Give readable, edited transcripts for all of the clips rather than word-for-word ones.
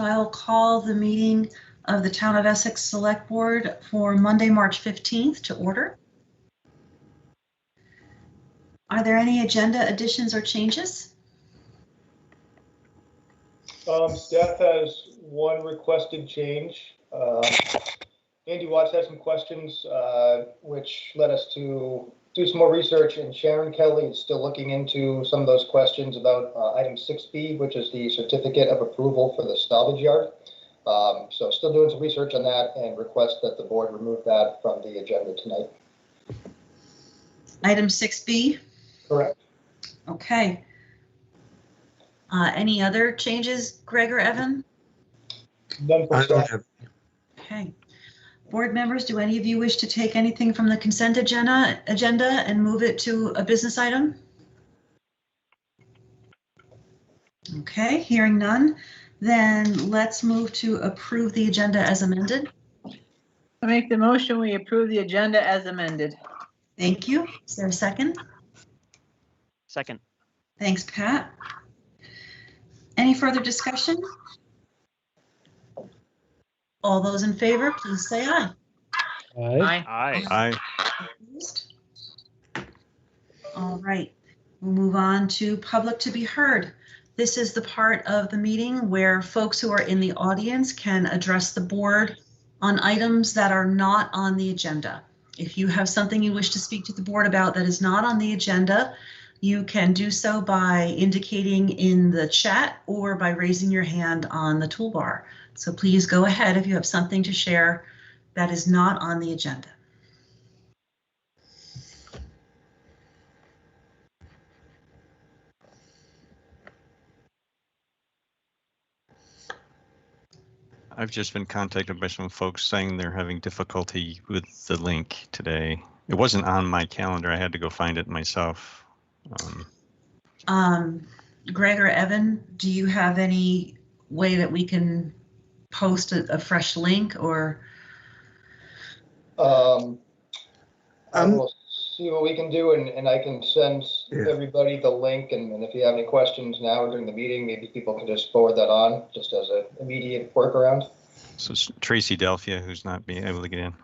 So I will call the meeting of the Town of Essex Select Board for Monday, March 15th to order. Are there any agenda additions or changes? Staff has one requested change. Andy Watts has some questions, which led us to do some more research, and Sharon Kelly is still looking into some of those questions about item 6B, which is the certificate of approval for the salvage yard. So still doing some research on that and request that the board remove that from the agenda tonight. Item 6B? Correct. Okay. Any other changes, Greg or Evan? None for staff. Okay. Board members, do any of you wish to take anything from the consent agenda and move it to a business item? Okay, hearing none, then let's move to approve the agenda as amended. I make the motion, we approve the agenda as amended. Thank you. Is there a second? Second. Thanks, Pat. Any further discussion? All those in favor, please say aye. Aye. Aye. All right, we'll move on to public to be heard. This is the part of the meeting where folks who are in the audience can address the board on items that are not on the agenda. If you have something you wish to speak to the board about that is not on the agenda, you can do so by indicating in the chat or by raising your hand on the toolbar. So please go ahead if you have something to share that is not on the agenda. I've just been contacted by some folks saying they're having difficulty with the link today. It wasn't on my calendar. I had to go find it myself. Greg or Evan, do you have any way that we can post a fresh link or? I will see what we can do, and I can send everybody the link, and if you have any questions now during the meeting, maybe people can just forward that on just as an immediate workaround. So it's Tracy Delphia who's not being able to get in.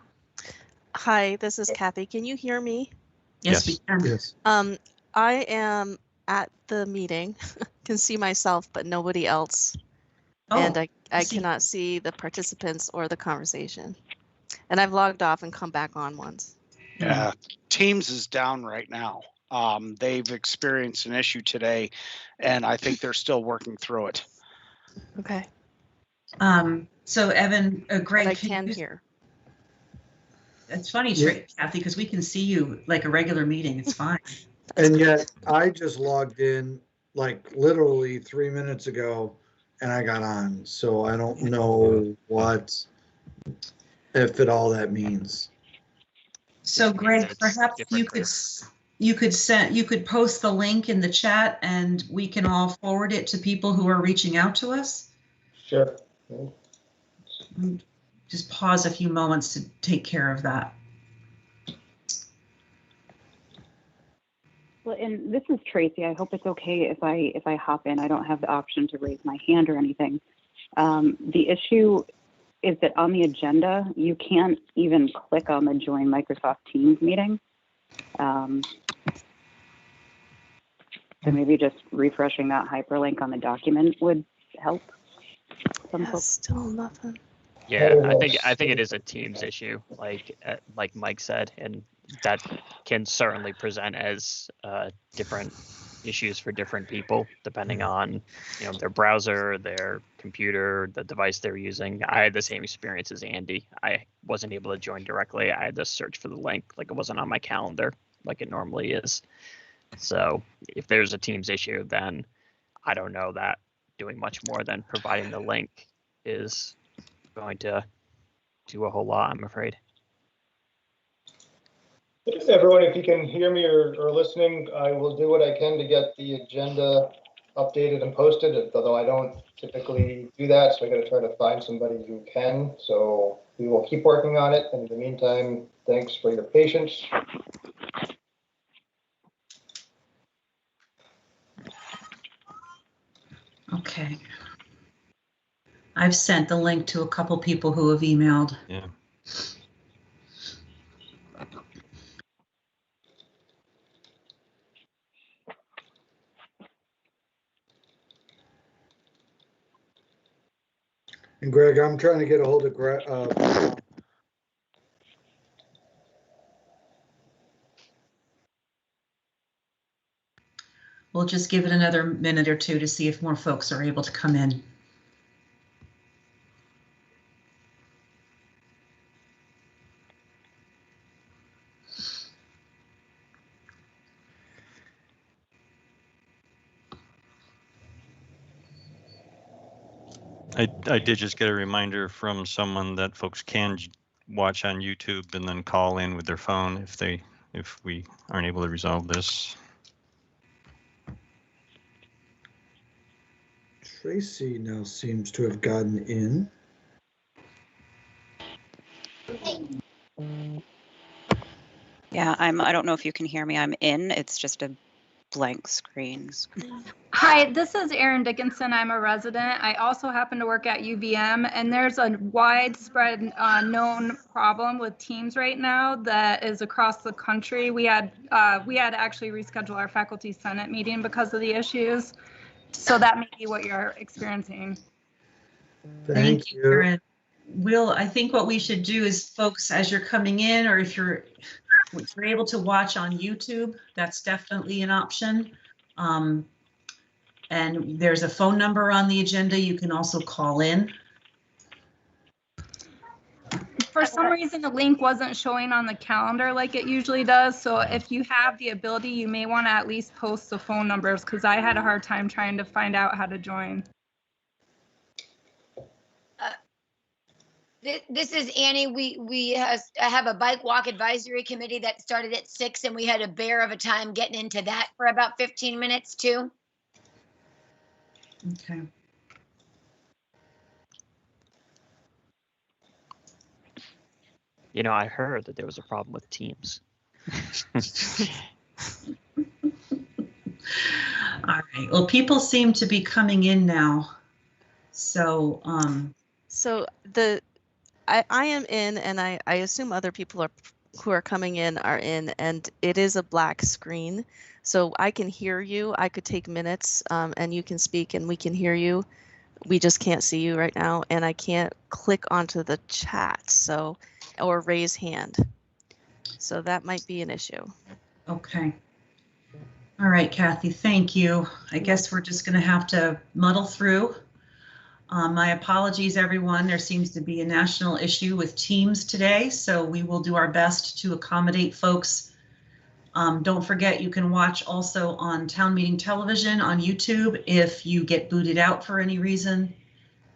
Hi, this is Kathy. Can you hear me? Yes, we can. Yes. I am at the meeting, can see myself, but nobody else. Oh, And I cannot see the participants or the conversation. And I've logged off and come back on once. Yeah, Teams is down right now. They've experienced an issue today, and I think they're still working through it. Okay. So Evan, Greg, but I can hear. It's funny, Kathy, because we can see you like a regular meeting. It's fine. And yet I just logged in like literally 3 minutes ago and I got on. So I don't know if it all that means. So Greg, perhaps you could post the link in the chat and we can all forward it to people who are reaching out to us. Sure. Just pause a few moments to take care of that. Well, and this is Tracy. I hope it's okay if I hop in. I don't have the option to raise my hand or anything. The issue is that on the agenda, you can't even click on the Join Microsoft Teams meeting. So maybe just refreshing that hyperlink on the document would help. Still nothing. Yeah, I think it is a Teams issue, like Mike said, and that can certainly present as different issues for different people, depending on their browser, their computer, the device they're using. I had the same experience as Andy. I wasn't able to join directly. I had to search for the link, like it wasn't on my calendar, like it normally is. So if there's a Teams issue, then I don't know that doing much more than providing the link is going to do a whole lot, I'm afraid. Everyone, if you can hear me or listening, I will do what I can to get the agenda updated and posted, although I don't typically do that, so I got to try to find somebody who can. So we will keep working on it. And in the meantime, thanks for your patience. Okay. I've sent the link to a couple people who have emailed. Yeah. And Greg, I'm trying to get a hold of Greg. We'll just give it another minute or two to see if more folks are able to come in. I did just get a reminder from someone that folks can watch on YouTube and then call in with their phone if we aren't able to resolve this. Tracy now seems to have gotten in. Yeah, I don't know if you can hear me. I'm in. It's just a blank screen. Hi, this is Erin Dickinson. I'm a resident. I also happen to work at UVM, and there's a widespread known problem with Teams right now that is across the country. We had to actually reschedule our faculty senate meeting because of the issues. So that may be what you're experiencing. Thank you. Erin. I think what we should do is, folks, as you're coming in, or if you're able to watch on YouTube, that's definitely an option. And there's a phone number on the agenda. You can also call in. For some reason, the link wasn't showing on the calendar like it usually does. So if you have the ability, you may want to at least post the phone numbers, because I had a hard time trying to find out how to join. This is Annie. We have a bike walk advisory committee that started at 6, and we had a bear of a time getting into that for about 15 minutes too. Okay. You know, I heard that there was a problem with Teams. All right. Well, people seem to be coming in now. So, I am in, and I assume other people who are coming in are in, and it is a black screen. So I can hear you. I could take minutes, and you can speak, and we can hear you. We just can't see you right now, and I can't click onto the chat, or raise hand. So that might be an issue. okay. All right, Kathy, thank you. I guess we're just going to have to muddle through. My apologies, everyone. There seems to be a national issue with Teams today, so we will do our best to accommodate folks. Don't forget, you can watch also on Town Meeting Television on YouTube if you get booted out for any reason.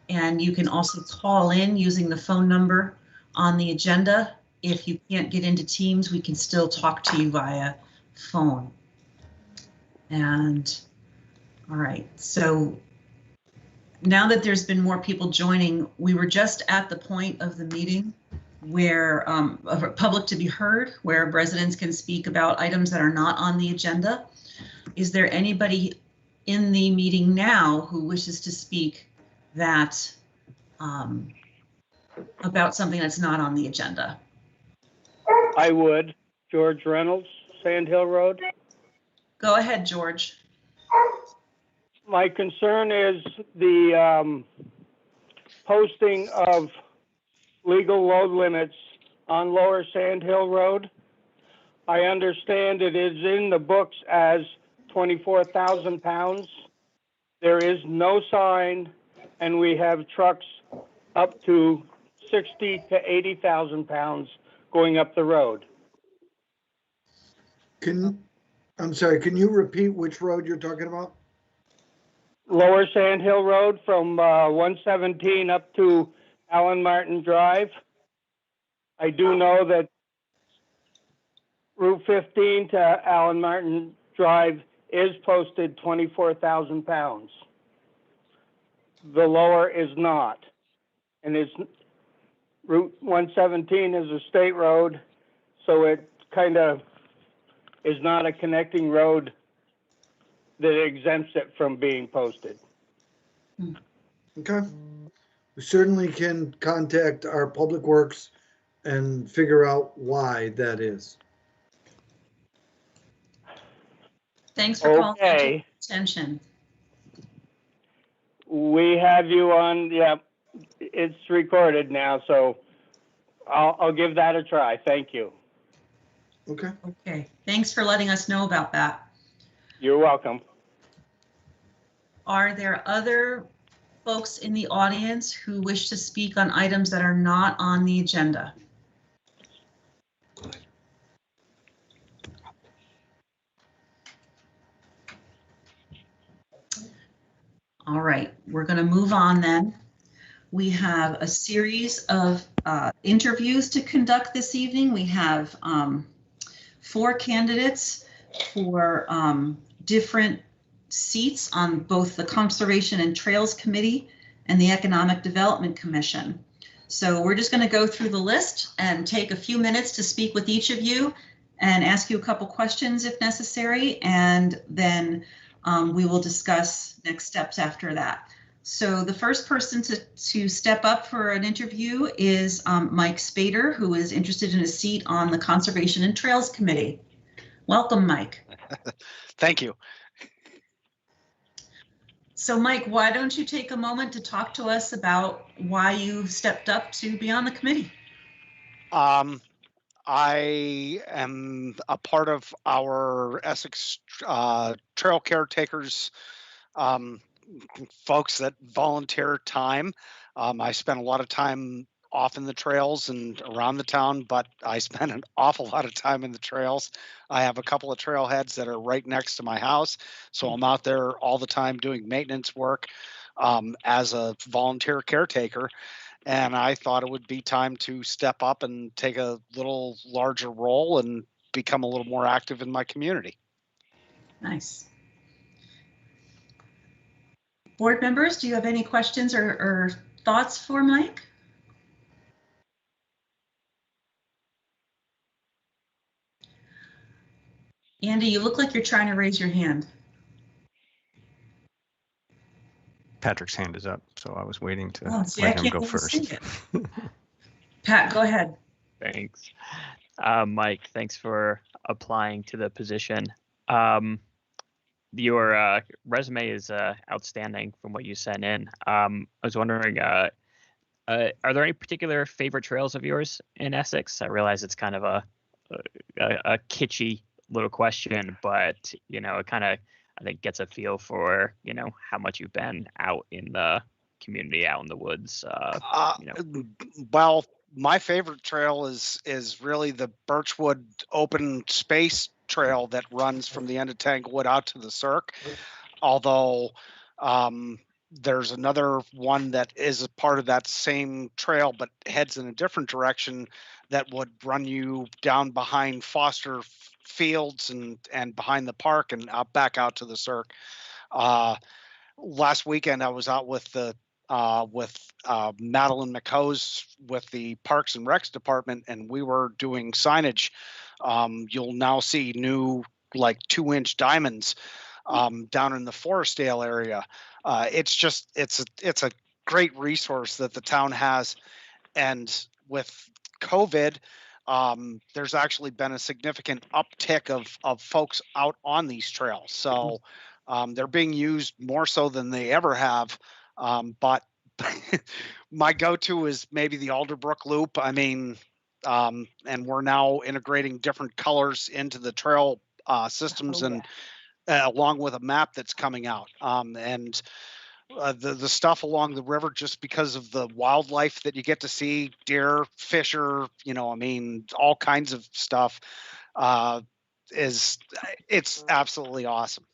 And you can also call in using the phone number on the agenda. If you can't get into Teams, we can still talk to you via phone. And all right, so now that there's been more people joining, we were just at the point of the meeting where of public to be heard, where residents can speak about items that are not on the agenda. Is there anybody in the meeting now who wishes to speak that about something that's not on the agenda? I would. George Reynolds, Sand Hill Road. Go ahead, George. My concern is the posting of legal load limits on Lower Sand Hill Road. I understand it is in the books as 24,000 pounds. There is no sign, and we have trucks up to 60 to 80,000 pounds going up the road. I'm sorry, can you repeat which road you're talking about? Lower Sand Hill Road from 117 up to Allen Martin Drive. I do know that Route 15 to Allen Martin Drive is posted 24,000 pounds. The lower is not. And it's Route 117 is a state road, so it kind of is not a connecting road that exempts it from being posted. Okay. certainly can contact our Public Works and figure out why that is. Thanks for calling that to Okay, attention. we have you on, yeah, it's recorded now, so I'll give that a try. Thank you. Okay. Okay, thanks for letting us know about that. You're welcome. Are there other folks in the audience who wish to speak on items that are not on the agenda? All right, we're going to move on then. We have a series of interviews to conduct this evening. We have 4 candidates for different seats on both the Conservation and Trails Committee and the Economic Development Commission. So we're just going to go through the list and take a few minutes to speak with each of you and ask you a couple questions if necessary, and then we will discuss next steps after that. So the first person to step up for an interview is Mike Spaeder, who is interested in a seat on the Conservation and Trails Committee. Welcome, Mike. Thank you. So Mike, why don't you take a moment to talk to us about why you stepped up to be on the committee? I am a part of our Essex Trail Caretakers folks that volunteer time. I spend a lot of time off in the trails and around the town, but I spend an awful lot of time in the trails. I have a couple of trailheads that are right next to my house, so I'm out there all the time doing maintenance work as a volunteer caretaker. And I thought it would be time to step up and take a little larger role and become a little more active in my community. Nice. Board members, do you have any questions or thoughts for Mike? Andy, you look like you're trying to raise your hand. Patrick's hand is up, so I was waiting to See, let I him can't go even first. see it. Pat, go ahead. Thanks. Mike, thanks for applying to the position. Your resume is outstanding from what you sent in. I was wondering, are there any particular favorite trails of yours in Essex? I realize it's kind of a kitschy little question, but it kind of, I think, gets a feel for how much you've been out in the community, out in the woods. Well, my favorite trail is really the Birchwood open space trail that runs from the end of Tanglewood out to the Cirque. Although there's another one that is a part of that same trail but heads in a different direction that would run you down behind Foster Fields and behind the park and back out to the Cirque. Last weekend I was out with the Madeline McHose with the Parks and Recs department, and we were doing signage. You'll now see new 2-inch diamonds down in the Forestdale area. It's a great resource that the town has, and with COVID, there's actually been a significant uptick of folks out on these trails. So they're being used more so than they ever have. But my go-to is maybe the Alderbrook Loop. I mean, and we're now integrating different colors into the trail systems, and along with a map that's coming out. And the stuff along the river, just because of the wildlife that you get to see, deer, fisher, all kinds of stuff, it's absolutely awesome.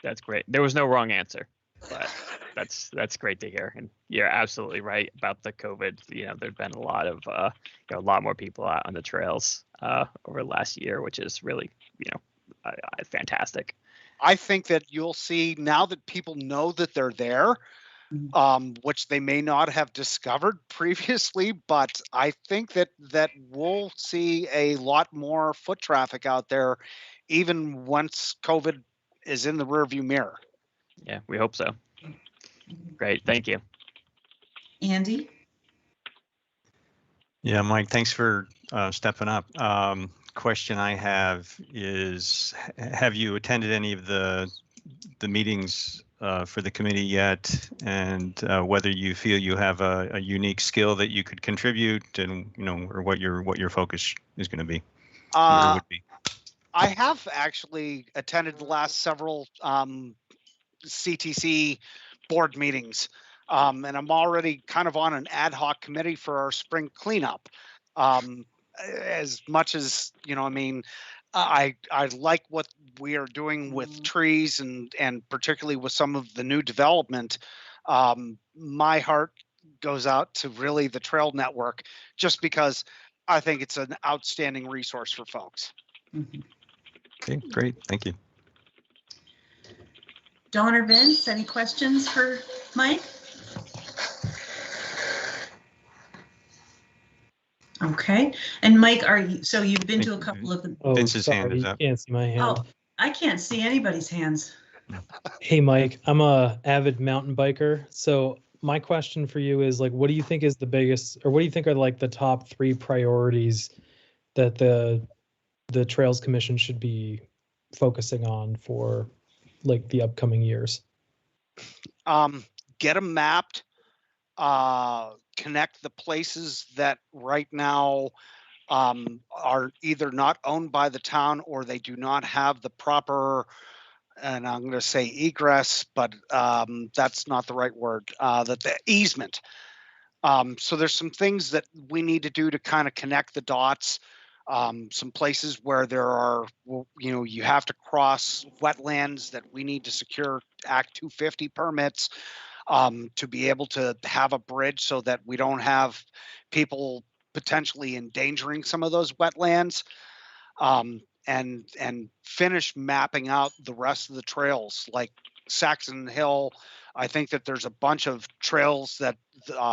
That's great. There was no wrong answer, but that's great to hear. And you're absolutely right about the COVID. There've been a lot of a lot more people out on the trails over the last year, which is really fantastic. I think that you'll see now that people know that they're there, which they may not have discovered previously, but I think that we'll see a lot more foot traffic out there, even once COVID is in the rearview mirror. Yeah, we hope so. Great, thank you. Andy? Yeah, Mike, thanks for stepping up. Question I have is, have you attended any of the meetings for the committee yet, and whether you feel you have a unique skill that you could contribute, and or what your focus is going to be? Or would be? I have actually attended the last several CTC board meetings, and I'm already kind of on an ad hoc committee for our spring cleanup. As much as I mean, I like what we are doing with trees and particularly with some of the new development. My heart goes out to really the trail network, just because I think it's an outstanding resource for folks. Okay, great, thank you. Dawn or Vince, any questions for Mike? Okay, and Mike, so you've been to a couple of the. Oh, Vince's hand is up. You can't see my hand. Oh, I can't see anybody's hands. Hey, Mike, I'm a avid mountain biker. So my question for you is, like, what do you think is the biggest, or what do you think are like the top 3 priorities that the Trails Commission should be focusing on for like the upcoming years? Get them mapped, connect the places that right now are either not owned by the town or they do not have the proper, and I'm going to say egress, but that's not the right word, the easement. So there's some things that we need to do to kind of connect the dots. Some places where there are, you have to cross wetlands that we need to secure Act 250 permits to be able to have a bridge so that we don't have people potentially endangering some of those wetlands, and finish mapping out the rest of the trails like Saxon Hill. I think that there's a bunch of trails that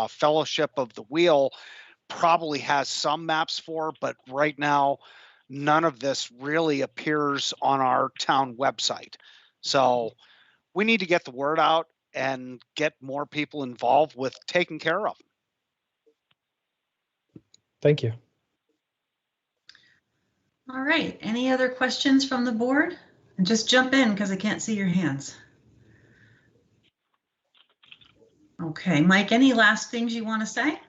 Fellowship of the Wheel probably has some maps for, but right now none of this really appears on our town website. So we need to get the word out and get more people involved with taking care of them. Thank you. All right, any other questions from the board? And just jump in because I can't see your hands. Okay, Mike, any last things you want to say?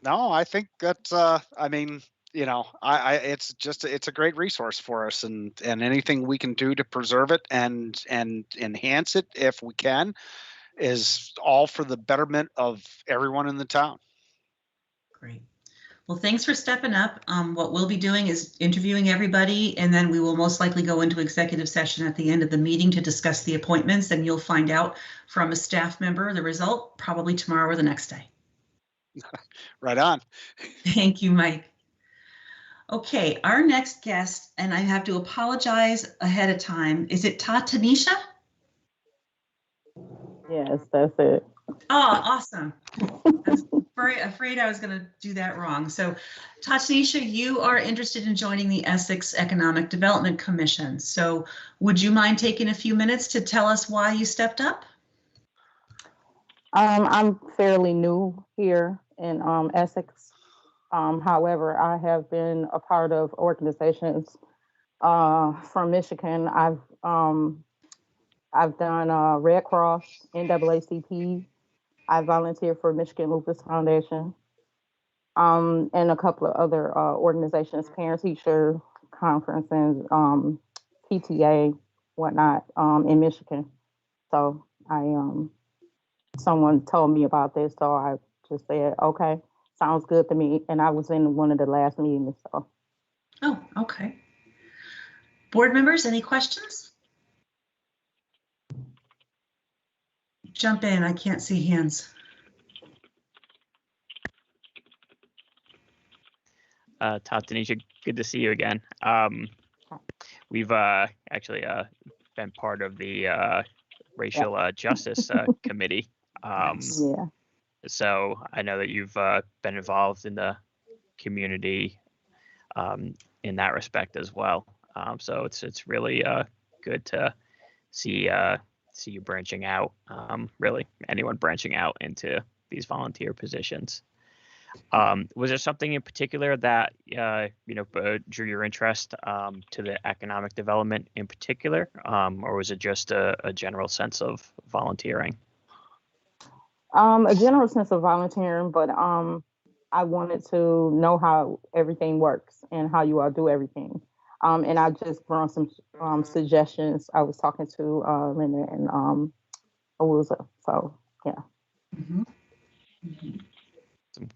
No, I think that's, I mean, it's a great resource for us, and anything we can do to preserve it and enhance it if we can is all for the betterment of everyone in the town. Great. Well, thanks for stepping up. What we'll be doing is interviewing everybody, and then we will most likely go into executive session at the end of the meeting to discuss the appointments, and you'll find out from a staff member the result probably tomorrow or the next day. Right on. Thank you, Mike. Okay, our next guest, and I have to apologize ahead of time. Is it Tanisha? Yes, that's it. Oh, awesome. I was afraid I was going to do that wrong. So, Tanisha, you are interested in joining the Essex Economic Development Commission. So, would you mind taking a few minutes to tell us why you stepped up? I'm fairly new here in Essex. However, I have been a part of organizations from Michigan. I've done Red Cross, NAACP. I volunteer for Michigan Lupus Foundation, and a couple of other organizations, parent-teacher conference and PTA, whatnot, in Michigan. So someone told me about this, so I just said, okay, sounds good to me. And I was in one of the last meetings. So. Oh, okay. Board members, any questions? Jump in, I can't see hands. Tanisha, good to see you again. We've actually been part of the Racial Justice Committee. Yeah. So I know that you've been involved in the community in that respect as well. So it's really good to see you branching out, really. anyone branching out into these volunteer positions. Was there something in particular that drew your interest to the economic development in particular, or was it just a general sense of volunteering? A general sense of volunteering, but I wanted to know how everything works and how you all do everything. And I just brought some suggestions. I was talking to Linda and Awusa. So yeah. Mm-hmm. Mm-hmm.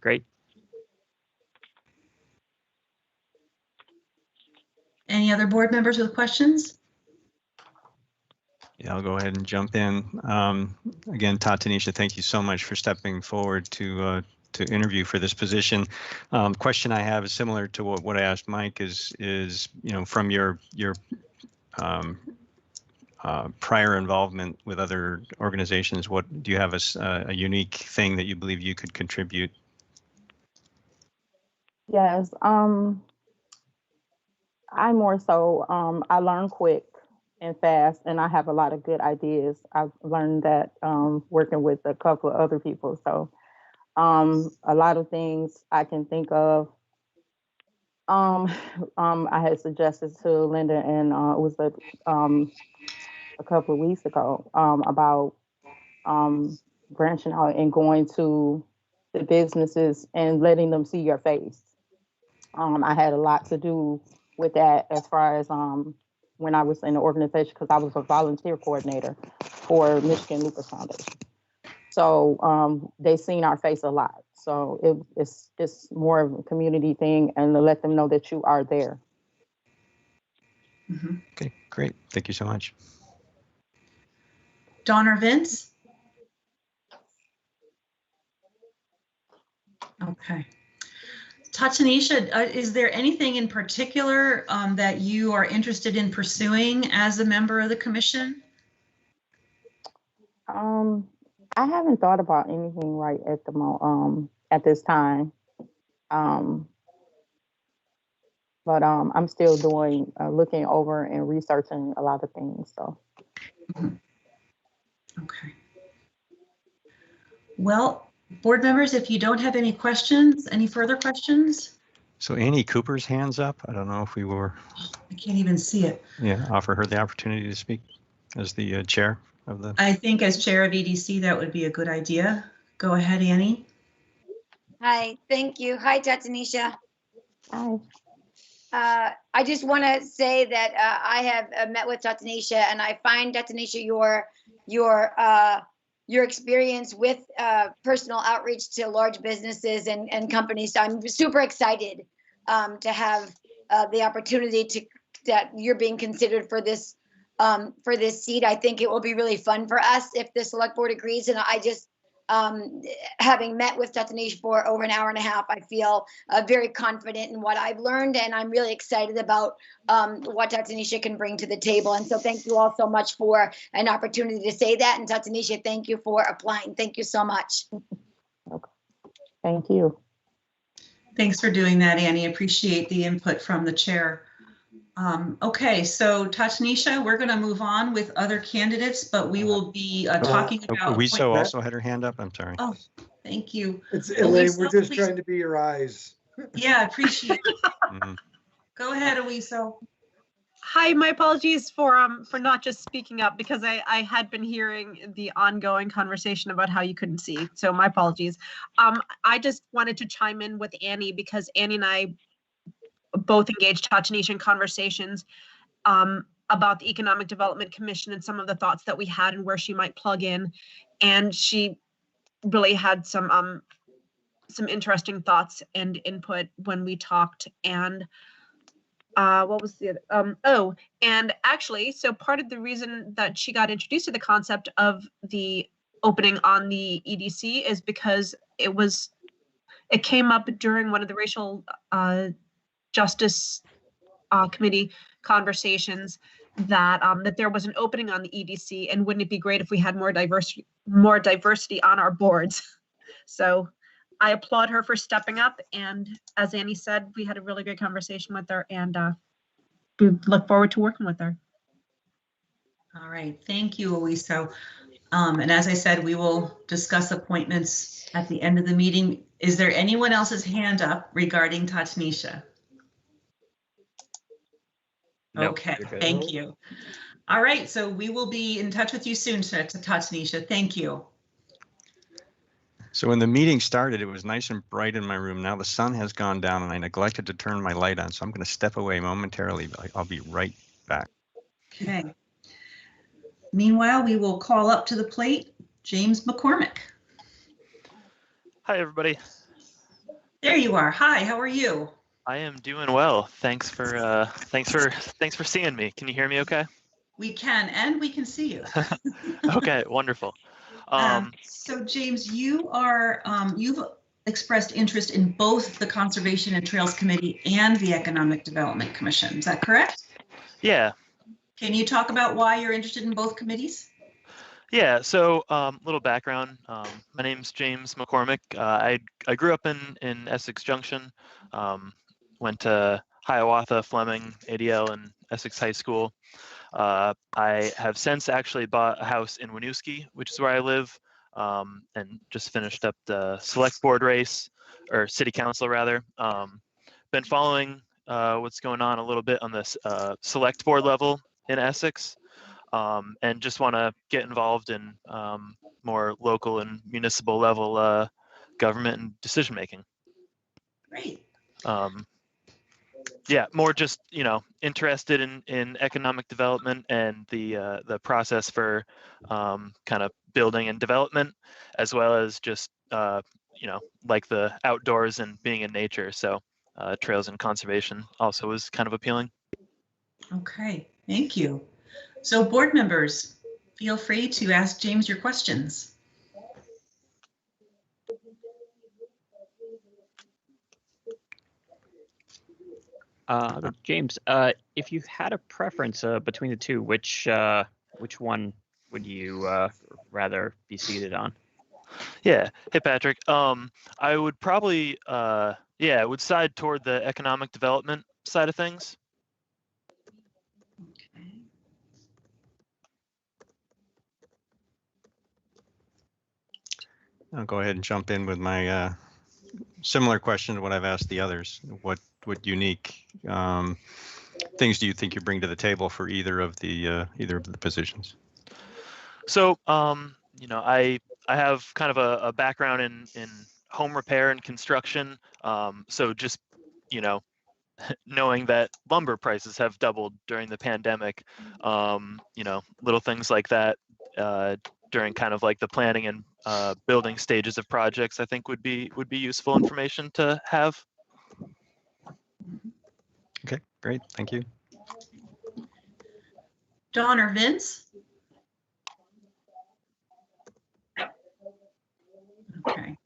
Great. Any other board members with questions? Yeah, I'll go ahead and jump in. Again, Tanisha, thank you so much for stepping forward to interview for this position. Question I have is similar to what I asked Mike. Is from your prior involvement with other organizations, what do you have a unique thing that you believe you could contribute? Yes. I more so I learn quick and fast, and I have a lot of good ideas. I've learned that working with a couple of other people. So a lot of things I can think of. I had suggested to Linda, and it was a couple of weeks ago about branching out and going to the businesses and letting them see your face. I had a lot to do with that as far as when I was in the organization, because I was a volunteer coordinator for Michigan Lupus Foundation. So they seen our face a lot. So it's more of a community thing, and to let them know that you are there. Mm-hmm. Okay, great. Thank you so much. Dawn or Vince? Okay. Tanisha, is there anything in particular that you are interested in pursuing as a member of the commission? I haven't thought about anything right at the moment, at this time. But I'm still doing, looking over and researching a lot of things. So. Okay. Well, board members, if you don't have any questions, any further questions? So Annie Cooper's hands up. I don't know if we were. I can't even see it. Yeah, offer her the opportunity to speak as the chair of the. I think as chair of EDC, that would be a good idea. Go ahead, Annie. Hi, thank you. Hi, Tanisha. Hi. I just want to say that I have met with Tanisha, and I find Tanisha your experience with personal outreach to large businesses and companies. So I'm super excited to have the opportunity that you're being considered for this seat. I think it will be really fun for us if the select board agrees. And I just, having met with Tanisha for over an hour and a half, I feel very confident in what I've learned, and I'm really excited about what Tanisha can bring to the table. And so thank you all so much for an opportunity to say that. And Tanisha, thank you for applying. Thank you so much. Okay. Thank you. Thanks for doing that, Annie. Appreciate the input from the chair. Okay, so Tanisha, we're going to move on with other candidates, but we will be talking about. Wiso also had her hand up. I'm sorry. Oh, thank you. It's Elaine. We're just trying to be your eyes. Yeah, I appreciate it. Go ahead, Wiso. Hi, my apologies for not just speaking up, because I had been hearing the ongoing conversation about how you couldn't see. So my apologies. I just wanted to chime in with Annie, because Annie and I both engaged Tanisha in conversations about the Economic Development Commission and some of the thoughts that we had and where she might plug in. And she really had some interesting thoughts and input when we talked. And what was the other? And actually, so part of the reason that she got introduced to the concept of the opening on the EDC is because it came up during one of the racial Justice Committee conversations that there was an opening on the EDC, and wouldn't it be great if we had more diversity on our boards? So I applaud her for stepping up, and as Annie said, we had a really great conversation with her, and we look forward to working with her. All right, thank you, Wiso. And as I said, we will discuss appointments at the end of the meeting. Is there anyone else's hand up regarding Tanisha? Nope, Okay, you're good. thank you. All right, so we will be in touch with you soon, Tanisha. Thank you. So when the meeting started, it was nice and bright in my room. Now the sun has gone down and I neglected to turn my light on. So I'm going to step away momentarily, but I'll be right back. Okay. Meanwhile, we will call up to the plate James McCormick. Hi, everybody. There you are. Hi, how are you? I am doing well. Thanks for seeing me. Can you hear me okay? We can, and we can see you. Okay, wonderful. So James, you are you've expressed interest in both the Conservation and Trails Committee and the Economic Development Commission. Is that correct? Yeah. Can you talk about why you're interested in both committees? Yeah, so little background. My name's James McCormick. I grew up in Essex Junction, went to Hiawatha, Fleming, ADL, and Essex High School. I have since actually bought a house in Winooski, which is where I live, and just finished up the select board race, or city council rather. Been following what's going on a little bit on this select board level in Essex, and just want to get involved in more local and municipal level government and decision making. Great. Yeah, more just, you know, interested in economic development and the process for kind of building and development, as well as just you know, like the outdoors and being in nature. So trails and conservation also is kind of appealing. Okay, thank you. So board members, feel free to ask James your questions. James, if you had a preference between the two, which one would you rather be seated on? Yeah. Hey, Patrick. I would probably, yeah, I would side toward the economic development side of things. Okay. I'll go ahead and jump in with my similar question to what I've asked the others. What unique things do you think you bring to the table for either of the positions? So, you know, I have kind of a background in home repair and construction. So just, you know, knowing that lumber prices have doubled during the pandemic, you know, little things like that during kind of like the planning and building stages of projects, I think would be useful information to have. Okay, great, thank you. Dawn or Vince? Okay.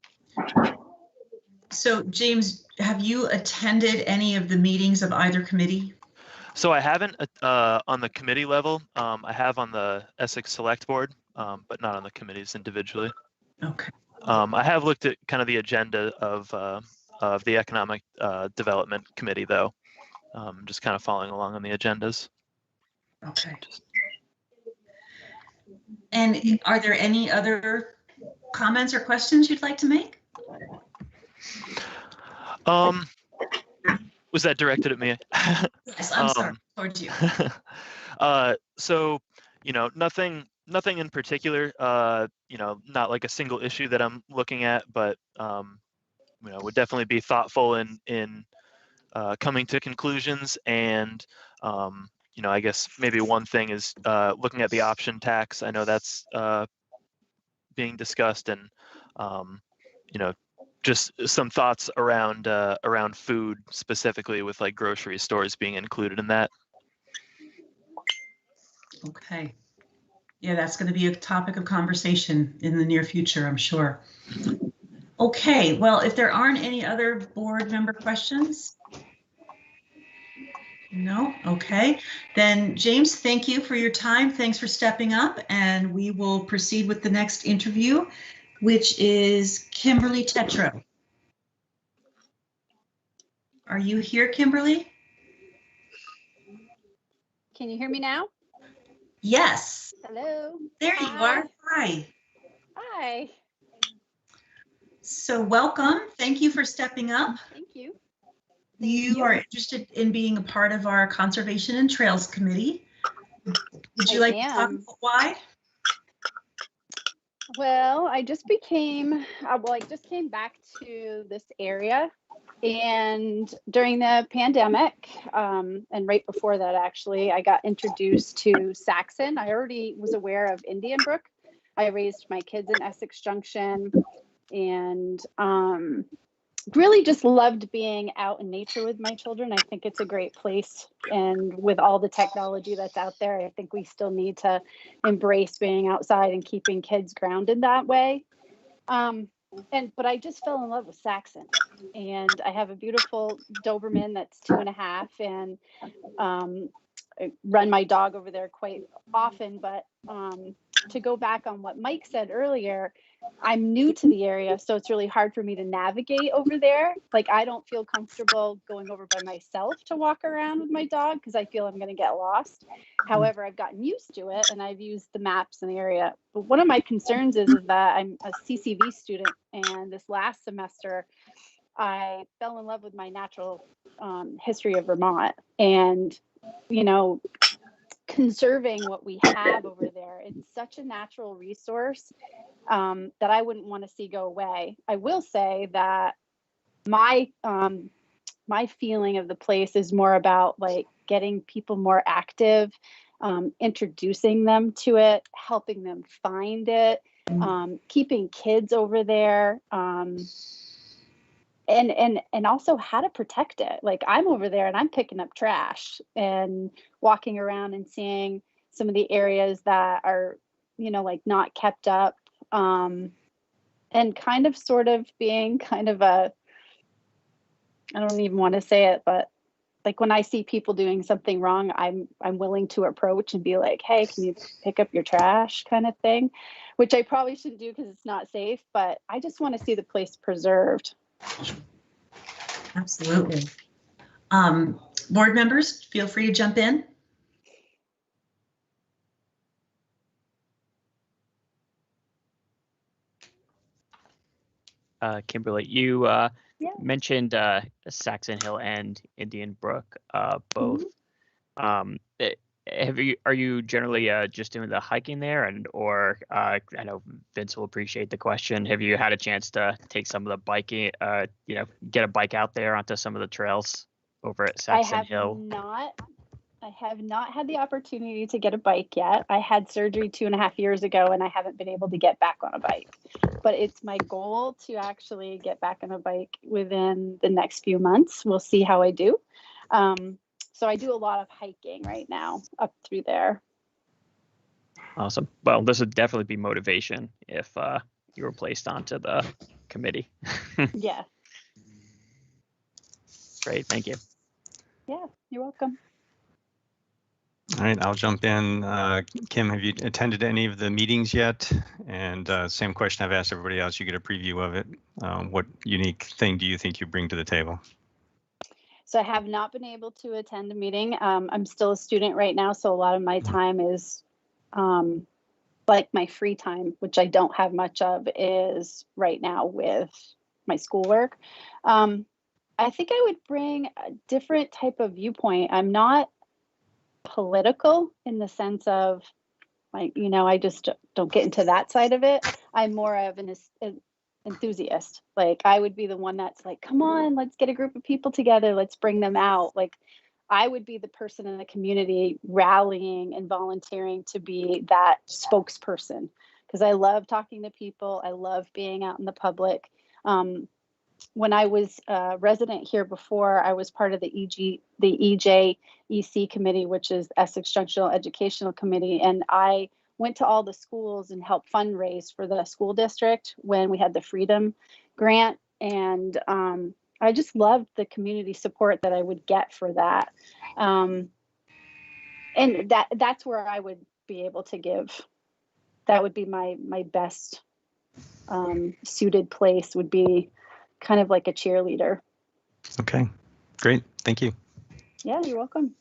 So James, have you attended any of the meetings of either committee? So I haven't on the committee level. I have on the Essex Selectboard, but not on the committees individually. Okay. I have looked at kind of the agenda of the Economic Development Committee, though. Just kind of following along on the agendas. Okay. And are there any other comments or questions you'd like to make? Was that directed at me? Yes, I'm sorry, towards you. So, you know, nothing in particular, you know, not like a single issue that I'm looking at, but, you know, would definitely be thoughtful in coming to conclusions. And, you know, I guess maybe one thing is looking at the option tax. I know that's being discussed, and, you know, just some thoughts around food specifically, with like grocery stores being included in that. Okay. Yeah, that's going to be a topic of conversation in the near future, I'm sure. Okay, well, if there aren't any other board member questions. No, okay. Then James, thank you for your time. Thanks for stepping up, and we will proceed with the next interview, which is Kimberly Tetreault. Are you here, Kimberly? Can you hear me now? Yes, Hello. there you are. Hi. Hi. So welcome. Thank you for stepping up. Thank you. You are interested in being a part of our Conservation and Trails Committee. Would you like to talk about why? Well, I just became, I just came back to this area, and during the pandemic, and right before that, actually, I got introduced to Saxon. I already was aware of Indian Brook. I raised my kids in Essex Junction, and really just loved being out in nature with my children. I think it's a great place, and with all the technology that's out there, I think we still need to embrace being outside and keeping kids grounded that way. But I just fell in love with Saxon, and I have a beautiful Doberman that's 2.5, and I run my dog over there quite often. But to go back on what Mike said earlier, I'm new to the area, so it's really hard for me to navigate over there. Like, I don't feel comfortable going over by myself to walk around with my dog because I feel I'm going to get lost. However, I've gotten used to it, and I've used the maps in the area. But one of my concerns is that I'm a CCV student, and this last semester, I fell in love with my natural history of Vermont, and, you know, conserving what we have over there. It's such a natural resource that I wouldn't want to see go away. I will say that my feeling of the place is more about like getting people more active, introducing them to it, helping them find it, keeping kids over there, and also how to protect it. Like, I'm over there and I'm picking up trash and walking around and seeing some of the areas that are, you know, like not kept up, and kind of sort of being kind of a, I don't even want to say it, but like when I see people doing something wrong, I'm willing to approach and be like, hey, can you pick up your trash, kind of thing, which I probably shouldn't do because it's not safe, but I just want to see the place preserved. Absolutely. Board members, feel free to jump in. Kimberly, you mentioned Saxon Hill and Indian Brook, both. Are you generally just doing the hiking there, or I know Vince will appreciate the question. Have you had a chance to take some of the biking, get a bike out there onto some of the trails over at Saxon Hill? I have not had the opportunity to get a bike yet. I had surgery 2.5 years ago, and I haven't been able to get back on a bike. But it's my goal to actually get back on a bike within the next few months. We'll see how I do. So I do a lot of hiking right now up through there. Awesome. Well, this would definitely be motivation if you were placed onto the committee. Yeah. Great. Thank you. Yeah, you're welcome. All right, I'll jump in. Kim, have you attended any of the meetings yet? And same question I've asked everybody else. You get a preview of it. What unique thing do you think you bring to the table? So I have not been able to attend a meeting. I'm still a student right now, so a lot of my time is like my free time, which I don't have much of, is right now with my schoolwork. I think I would bring a different type of viewpoint. I'm not political in the sense of, like, you know, I just don't get into that side of it. I'm more of an enthusiast. Like, I would be the one that's like, come on, let's get a group of people together, let's bring them out. Like, I would be the person in the community rallying and volunteering to be that spokesperson, because I love talking to people. I love being out in the public. When I was a resident here before, I was part of the EJEC committee, which is Essex Junctional Educational Committee, and I went to all the schools and helped fundraise for the school district when we had the Freedom Grant. And I just loved the community support that I would get for that. And that's where I would be able to give. That would be my best suited place, would be kind of like a cheerleader. Okay, great. Thank you. Yeah, you're welcome.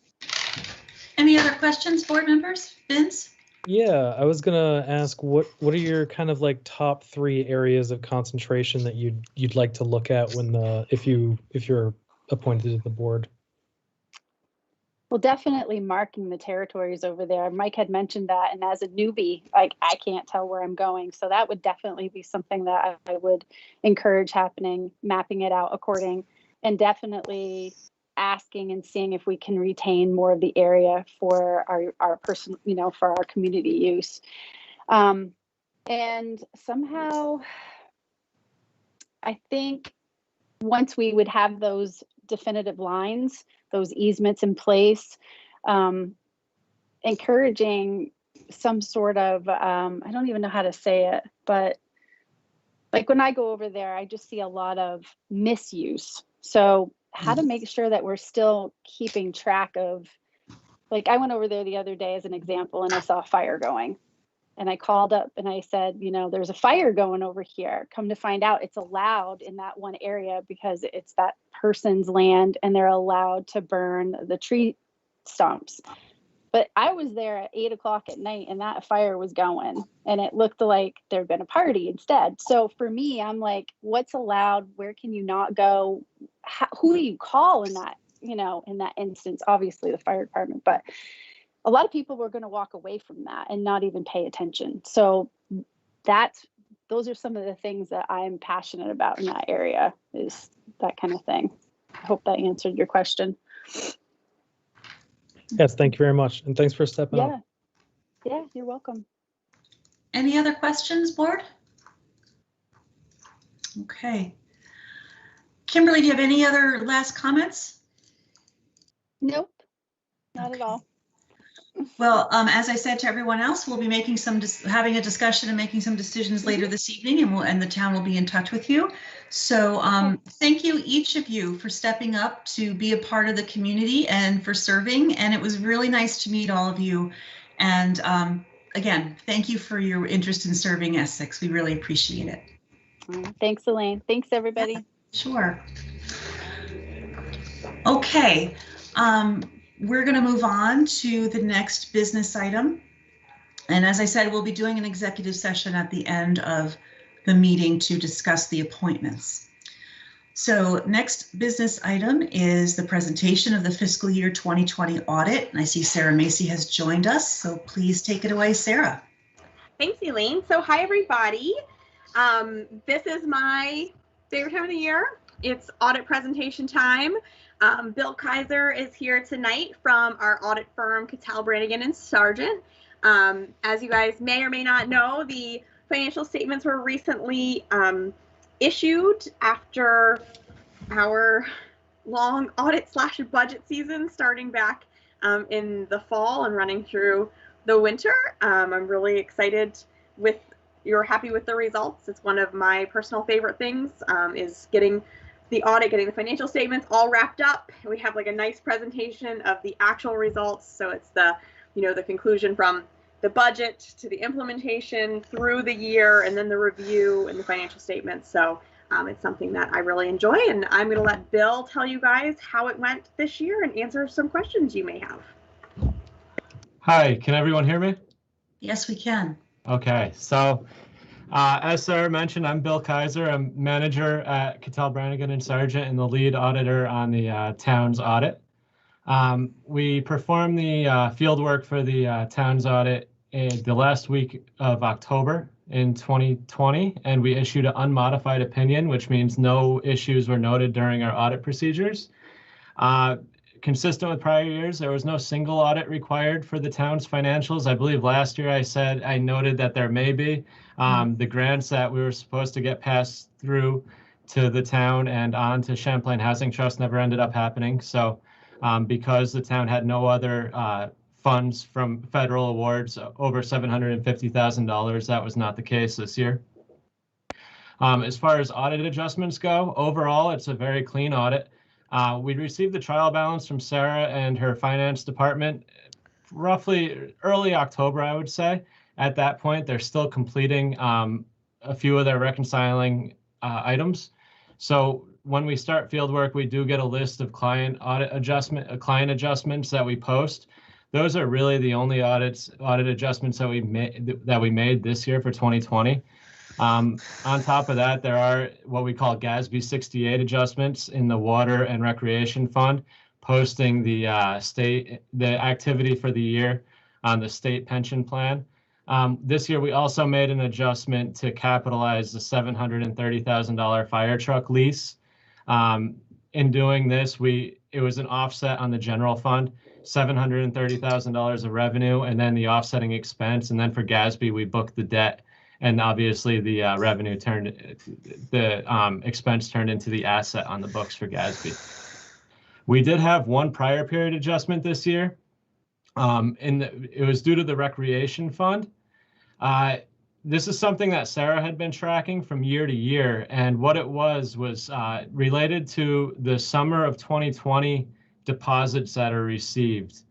Any other questions, board members? Vince? Yeah, I was gonna ask what are your kind of like top 3 areas of concentration that you'd like to look at when if you're appointed to the board? Well, definitely marking the territories over there. Mike had mentioned that, and as a newbie, like I can't tell where I'm going. So that would definitely be something that I would encourage happening, mapping it out according, and definitely asking and seeing if we can retain more of the area for our person, for our community use. And somehow, I think once we would have those definitive lines, those easements in place, encouraging some sort of, I don't even know how to say it, but like when I go over there, I just see a lot of misuse. So how to make sure that we're still keeping track of, like I went over there the other day as an example, and I saw a fire going. And I called up and I said, there's a fire going over here. Come to find out it's allowed in that one area because it's that person's land and they're allowed to burn the tree stumps. But I was there at 8 o'clock at night and that fire was going and it looked like there'd been a party instead. So for me, I'm like, what's allowed? Where can you not go? Who do you call in that, in that instance? Obviously the fire department, but a lot of people were going to walk away from that and not even pay attention. So those are some of the things that I'm passionate about in that area, is that kind of thing. I hope that answered your question. Yes, thank you very much. And thanks for stepping up. Yeah, you're welcome. Any other questions, board? Okay. Kimberly, do you have any other last comments? Nope, not at all. Well, as I said to everyone else, we'll be making having a discussion and making some decisions later this evening, and the town will be in touch with you. So thank you, each of you, for stepping up to be a part of the community and for serving. And it was really nice to meet all of you. And again, thank you for your interest in serving Essex. We really appreciate it. Thanks, Elaine. Thanks, everybody. Sure. Okay. We're going to move on to the next business item. And as I said, we'll be doing an executive session at the end of the meeting to discuss the appointments. So next business item is the presentation of the fiscal year 2020 audit. And I see Sarah Macy has joined us, so please take it away, Sarah. Thanks, Elaine. So hi, everybody. This is my favorite time of the year. It's audit presentation time. Bill Kaiser is here tonight from our audit firm, Cattell, Brannigan and Sargent. As you guys may or may not know, the financial statements were recently issued after our long audit/budget season starting back in the fall and running through the winter. I'm really excited you're happy with the results. It's one of my personal favorite things, is getting the audit, getting the financial statements all wrapped up. We have like a nice presentation of the actual results. So it's the conclusion from the budget to the implementation through the year, and then the review and the financial statements. So it's something that I really enjoy, and I'm going to let Bill tell you guys how it went this year and answer some questions you may have. Hi, can everyone hear me? Yes, we can. Okay, so as Sarah mentioned, I'm Bill Kaiser. I'm manager at Cattell, Brannigan and Sargent and the lead auditor on the town's audit. We performed the field work for the town's audit in the last week of October in 2020, and we issued an unmodified opinion, which means no issues were noted during our audit procedures. Consistent with prior years, there was no single audit required for the town's financials. I believe last year I noted that there may be. The grants that we were supposed to get passed through to the town and on to Champlain Housing Trust never ended up happening. So because the town had no other funds from federal awards over $750,000, that was not the case this year. As far as audit adjustments go, overall, it's a very clean audit. We received the trial balance from Sarah and her finance department roughly early October, I would say. At that point, they're still completing a few of their reconciling items. So when we start field work, we do get a list of client adjustments that we post. Those are really the only audit adjustments that we made this year for 2020. On top of that, there are what we call GASB 68 adjustments in the Water and Recreation Fund, posting the activity for the year on the state pension plan. This year, we also made an adjustment to capitalize the $730,000 fire truck lease. In doing this, it was an offset on the general fund, $730,000 of revenue, and then the offsetting expense. And then for GASB, we booked the debt. And obviously the expense turned into the asset on the books for GASB. We did have one prior period adjustment this year. It was due to the recreation fund. This is something that Sarah had been tracking from year to year. And what it was related to the summer of 2020 deposits that are received.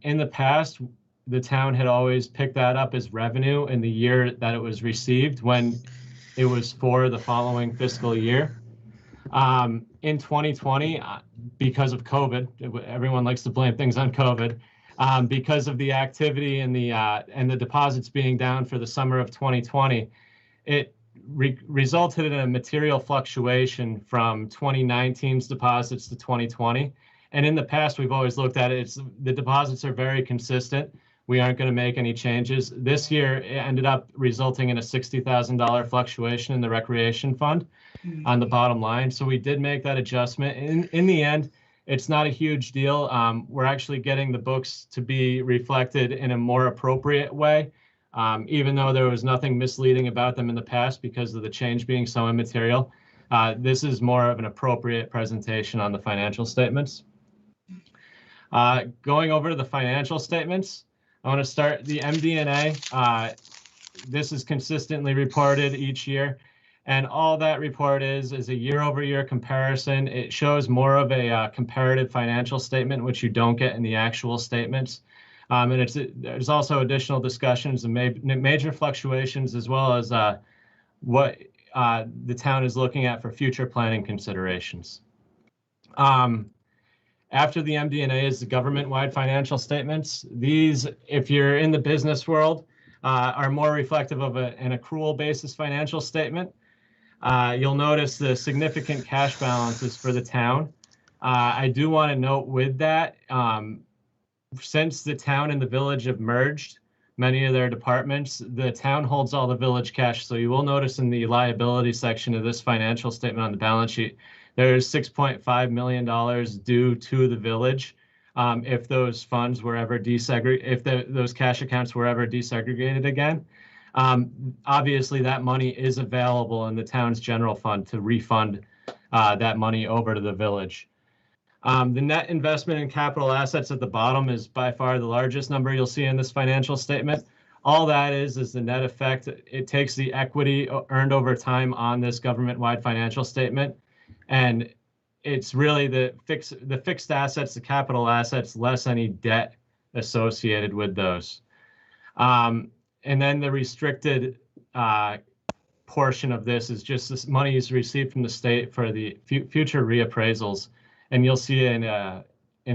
In the past, the town had always picked that up as revenue in the year that it was received when it was for the following fiscal year. In 2020, because of COVID, everyone likes to blame things on COVID, because of the activity and the deposits being down for the summer of 2020, it resulted in a material fluctuation from 2019's deposits to 2020. And in the past, we've always looked at it, the deposits are very consistent. We aren't going to make any changes. This year, it ended up resulting in a $60,000 fluctuation in the recreation fund on the bottom line. So we did make that adjustment. In the end, it's not a huge deal. We're actually getting the books to be reflected in a more appropriate way, even though there was nothing misleading about them in the past because of the change being so immaterial. This is more of an appropriate presentation on the financial statements. Going over to the financial statements, I want to start the MD&A. This is consistently reported each year, and all that report is a year-over-year comparison. It shows more of a comparative financial statement, which you don't get in the actual statements. And there's also additional discussions and major fluctuations, as well as what the town is looking at for future planning considerations. After the MD&A is the government-wide financial statements. These, if you're in the business world, are more reflective of an accrual basis financial statement. You'll notice the significant cash balances for the town. I do want to note with that, since the town and the village have merged many of their departments, the town holds all the village cash. So you will notice in the liability section of this financial statement on the balance sheet, there's $6.5 million due to the village if those funds were ever desegregated, those cash accounts were ever desegregated again. Obviously, that money is available in the town's general fund to refund that money over to the village. The net investment in capital assets at the bottom is by far the largest number you'll see in this financial statement. All that is the net effect. It takes the equity earned over time on this government-wide financial statement, and it's really the fixed assets, the capital assets, less any debt associated with those. And then the restricted portion of this is just this money is received from the state for the future reappraisals. And you'll see in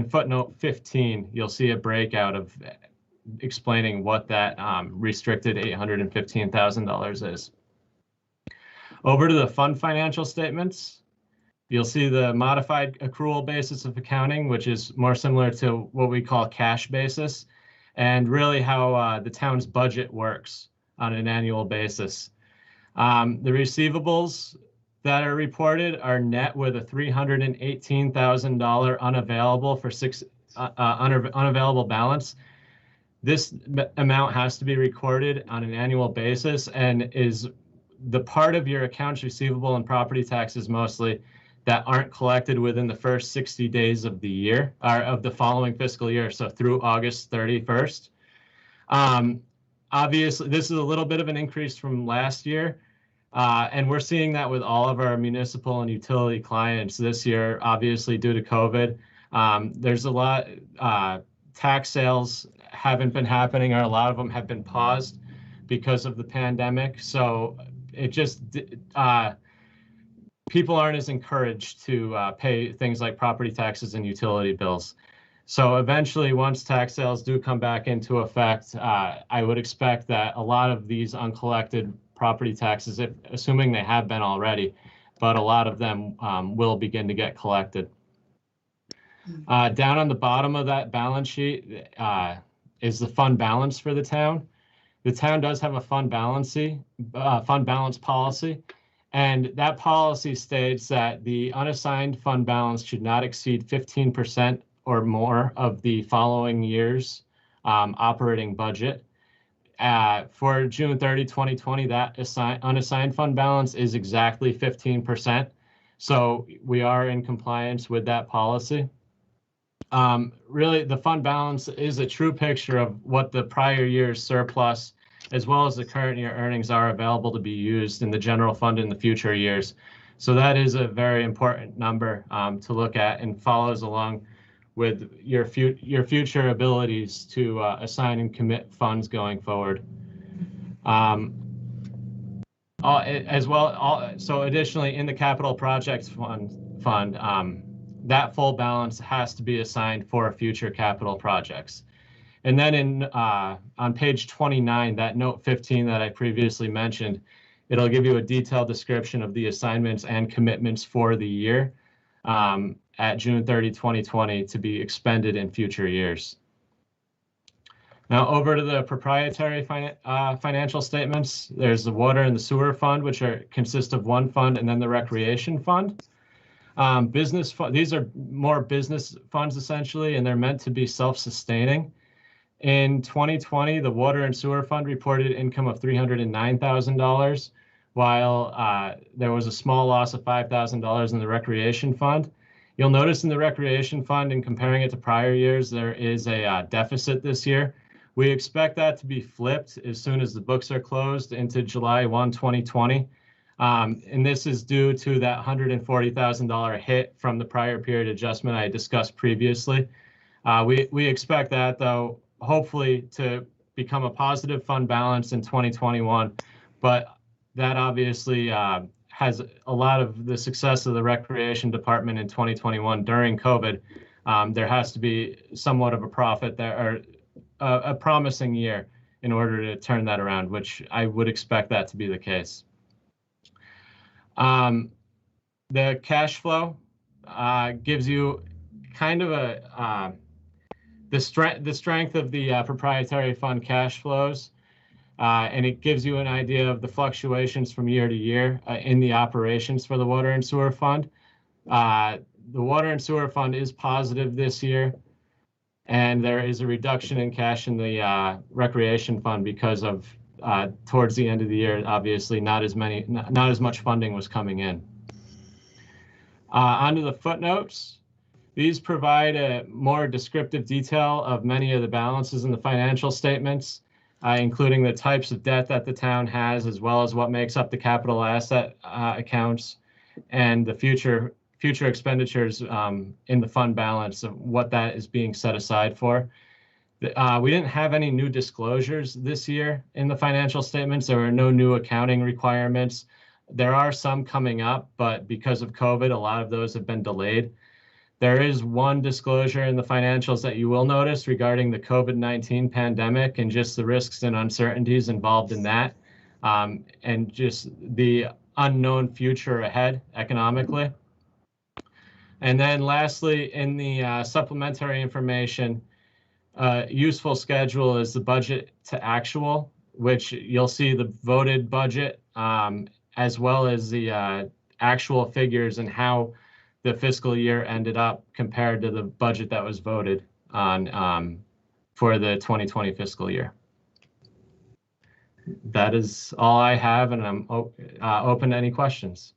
footnote 15, you'll see a breakout of explaining what that restricted $815,000 is. Over to the fund financial statements. You'll see the modified accrual basis of accounting, which is more similar to what we call cash basis, and really how the town's budget works on an annual basis. The receivables that are reported are net with a $318,000 unavailable balance. This amount has to be recorded on an annual basis and is the part of your accounts receivable and property taxes mostly that aren't collected within the first 60 days of the year or of the following fiscal year, so through August 31st. Obviously, this is a little bit of an increase from last year, and we're seeing that with all of our municipal and utility clients this year, obviously due to COVID. There's a lot, tax sales haven't been happening, or a lot of them have been paused because of the pandemic. So it just, people aren't as encouraged to pay things like property taxes and utility bills. So eventually, once tax sales do come back into effect, I would expect that a lot of these uncollected property taxes, assuming they have been already, but a lot of them will begin to get collected. Down on the bottom of that balance sheet is the fund balance for the town. The town does have a fund balance policy, and that policy states that the unassigned fund balance should not exceed 15% or more of the following year's operating budget. For June 30, 2020, that unassigned fund balance is exactly 15%. So we are in compliance with that policy. Really, the fund balance is a true picture of what the prior year's surplus, as well as the current year earnings, are available to be used in the general fund in the future years. So that is a very important number to look at, and follows along with your future abilities to assign and commit funds going forward. So additionally, in the capital projects fund, that full balance has to be assigned for future capital projects. And then on page 29, that note 15 that I previously mentioned, it'll give you a detailed description of the assignments and commitments for the year at June 30, 2020 to be expended in future years. Now over to the proprietary financial statements. There's the water and the sewer fund, which consist of one fund, and then the recreation fund. These are more business funds essentially, and they're meant to be self-sustaining. In 2020, the water and sewer fund reported income of $309,000, while there was a small loss of $5,000 in the recreation fund. You'll notice in the recreation fund, in comparing it to prior years, there is a deficit this year. We expect that to be flipped as soon as the books are closed into July 1, 2020. And this is due to that $140,000 hit from the prior period adjustment I discussed previously. We expect that, though, hopefully to become a positive fund balance in 2021, but that obviously has a lot of the success of the recreation department in 2021 during COVID. There has to be somewhat of a profit there, or a promising year, in order to turn that around, which I would expect that to be the case. The cash flow gives you kind of the strength of the proprietary fund cash flows, and it gives you an idea of the fluctuations from year to year in the operations for the water and sewer fund. The water and sewer fund is positive this year, and there is a reduction in cash in the recreation fund because of towards the end of the year, obviously not as much funding was coming in. Onto the footnotes. These provide a more descriptive detail of many of the balances in the financial statements, including the types of debt that the town has, as well as what makes up the capital asset accounts and the future expenditures in the fund balance of what that is being set aside for. We didn't have any new disclosures this year in the financial statements. There were no new accounting requirements. There are some coming up, but because of COVID, a lot of those have been delayed. There is one disclosure in the financials that you will notice regarding the COVID-19 pandemic and just the risks and uncertainties involved in that, and just the unknown future ahead economically. And then lastly, in the supplementary information, useful schedule is the budget to actual, which you'll see the voted budget as well as the actual figures and how the fiscal year ended up compared to the budget that was voted on for the 2020 fiscal year. That is all I have, and I'm open to any questions.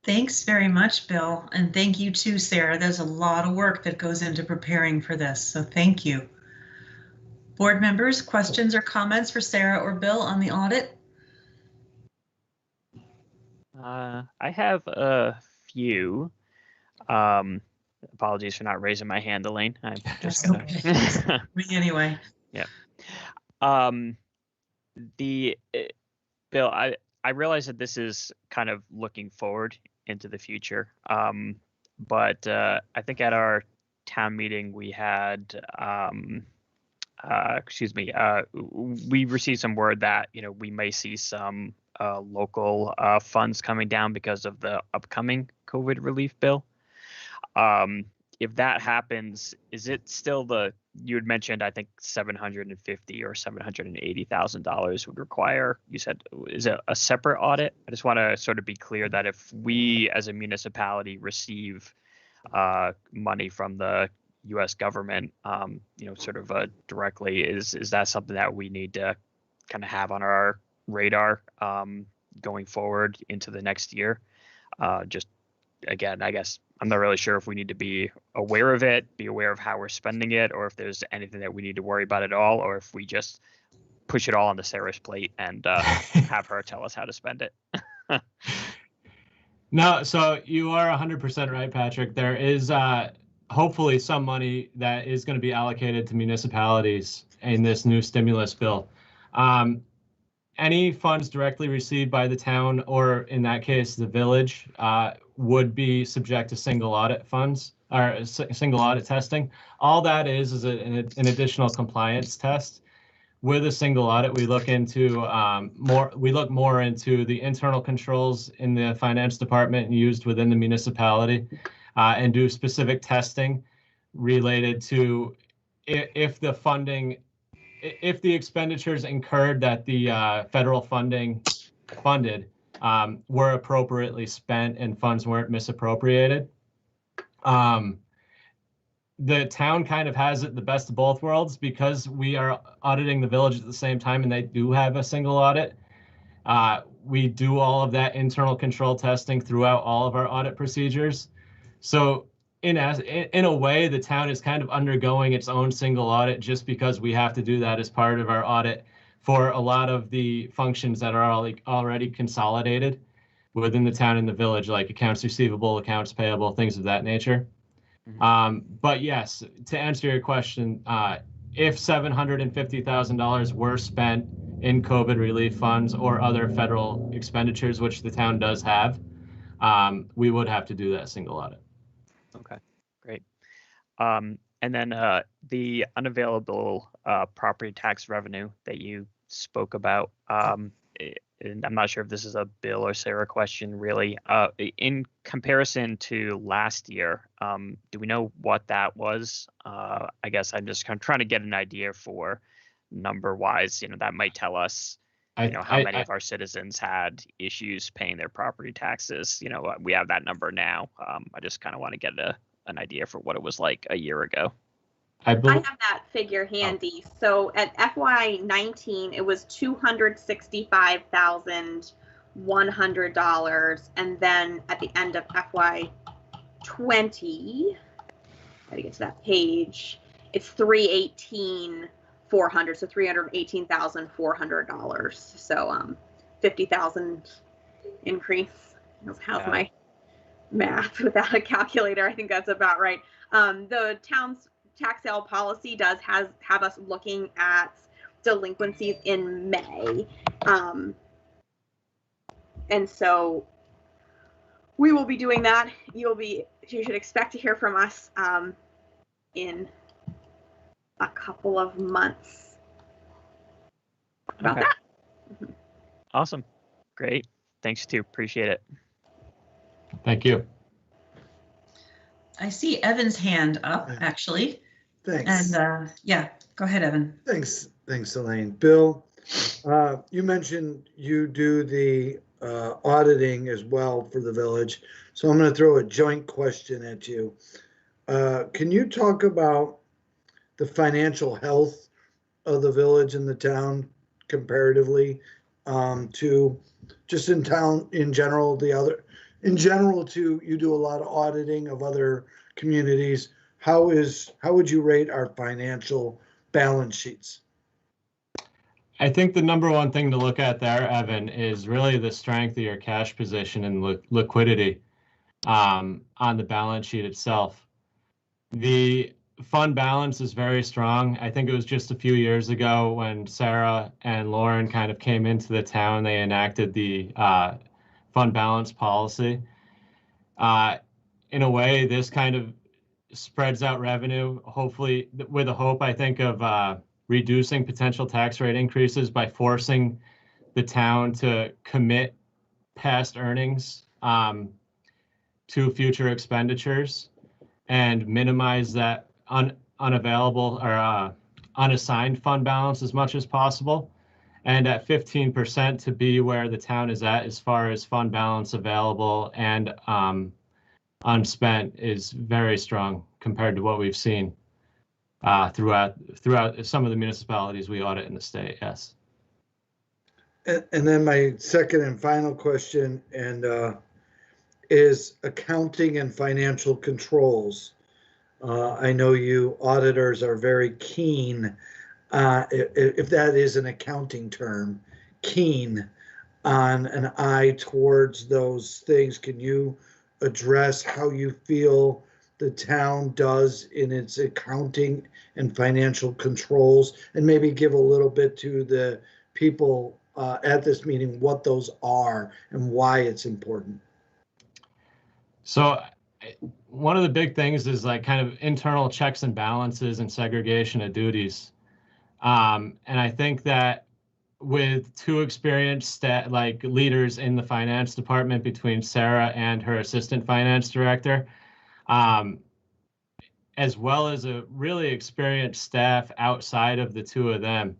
Thanks very much, Bill. And thank you too, Sarah. There's a lot of work that goes into preparing for this, so thank you. Board members, questions or comments for Sarah or Bill on the audit? I have a few. Apologies for not raising my hand, Elaine. I'm just gonna... Okay. Me anyway. Yeah. Bill, I realize that this is kind of looking forward into the future, but I think at our town meeting, we had, we received some word that, we may see some local funds coming down because of the upcoming COVID relief bill. If that happens, is it still you had mentioned, I think $750,000 or $780,000 would require, you said, is it a separate audit? I just want to sort of be clear that if we as a municipality receive money from the U.S. government, sort of directly, is that something that we need to kind of have on our radar going forward into the next year? Just again, I guess I'm not really sure if we need to be aware of it, be aware of how we're spending it, or if there's anything that we need to worry about at all, or if we just push it all on the Sarah's plate and have her tell us how to spend it. No, so you are 100% right, Patrick. There is hopefully some money that is going to be allocated to municipalities in this new stimulus bill. Any funds directly received by the town, or in that case, the village, would be subject to single audit funds or single audit testing. All that is an additional compliance test. With a single audit, we look into more into the internal controls in the finance department used within the municipality, and do specific testing related to if the expenditures incurred that the federal funded were appropriately spent and funds weren't misappropriated. The town kind of has it the best of both worlds because we are auditing the village at the same time and they do have a single audit. We do all of that internal control testing throughout all of our audit procedures. So in a way, the town is kind of undergoing its own single audit just because we have to do that as part of our audit for a lot of the functions that are already consolidated within the town and the village, like accounts receivable, accounts payable, things of that nature. But yes, to answer your question, if $750,000 were spent in COVID relief funds or other federal expenditures, which the town does have, we would have to do that single audit. Okay, great. And then the unavailable property tax revenue that you spoke about, and I'm not sure if this is a Bill or Sarah question really, in comparison to last year, do we know what that was? I guess I'm just kind of trying to get an idea for number wise, that might tell us, how many of our citizens had issues paying their property taxes. We have that number now. I just kind of want to get an idea for what it was like a year ago. I have that figure handy. So at FY19, it was $265,100, and then at the end of FY20, gotta get to that page, it's $318,400, so $318,400. So $50,000 increase. How's my math without a calculator? I think that's about right. The town's tax sale policy does have us looking at delinquencies in May. And so we will be doing that. You should expect to hear from us in a couple of months about that. Awesome. Great. Thanks too. Appreciate it. Thank you. I see Evan's hand up, actually. Thanks. And yeah, go ahead, Evan. Thanks, Elaine. Bill, you mentioned you do the auditing as well for the village. So I'm going to throw a joint question at you. Can you talk about the financial health of the village and the town comparatively to just in town in general, you do a lot of auditing of other communities. How would you rate our financial balance sheets? I think the number one thing to look at there, Evan, is really the strength of your cash position and liquidity on the balance sheet itself. The fund balance is very strong. I think it was just a few years ago when Sarah and Lauren kind of came into the town, they enacted the fund balance policy. In a way, this kind of spreads out revenue, hopefully with a hope, I think, of reducing potential tax rate increases by forcing the town to commit past earnings to future expenditures and minimize that unavailable or unassigned fund balance as much as possible. And at 15% to be where the town is at as far as fund balance available and unspent is very strong compared to what we've seen throughout some of the municipalities we audit in the state. Yes. And then my second and final question is accounting and financial controls. I know you auditors are very keen, if that is an accounting term, keen on an eye towards those things. Can you address how you feel the town does in its accounting and financial controls, and maybe give a little bit to the people at this meeting what those are and why it's important? So one of the big things is like kind of internal checks and balances and segregation of duties. And I think that with two experienced leaders in the finance department between Sarah and her assistant finance director, as well as a really experienced staff outside of the two of them,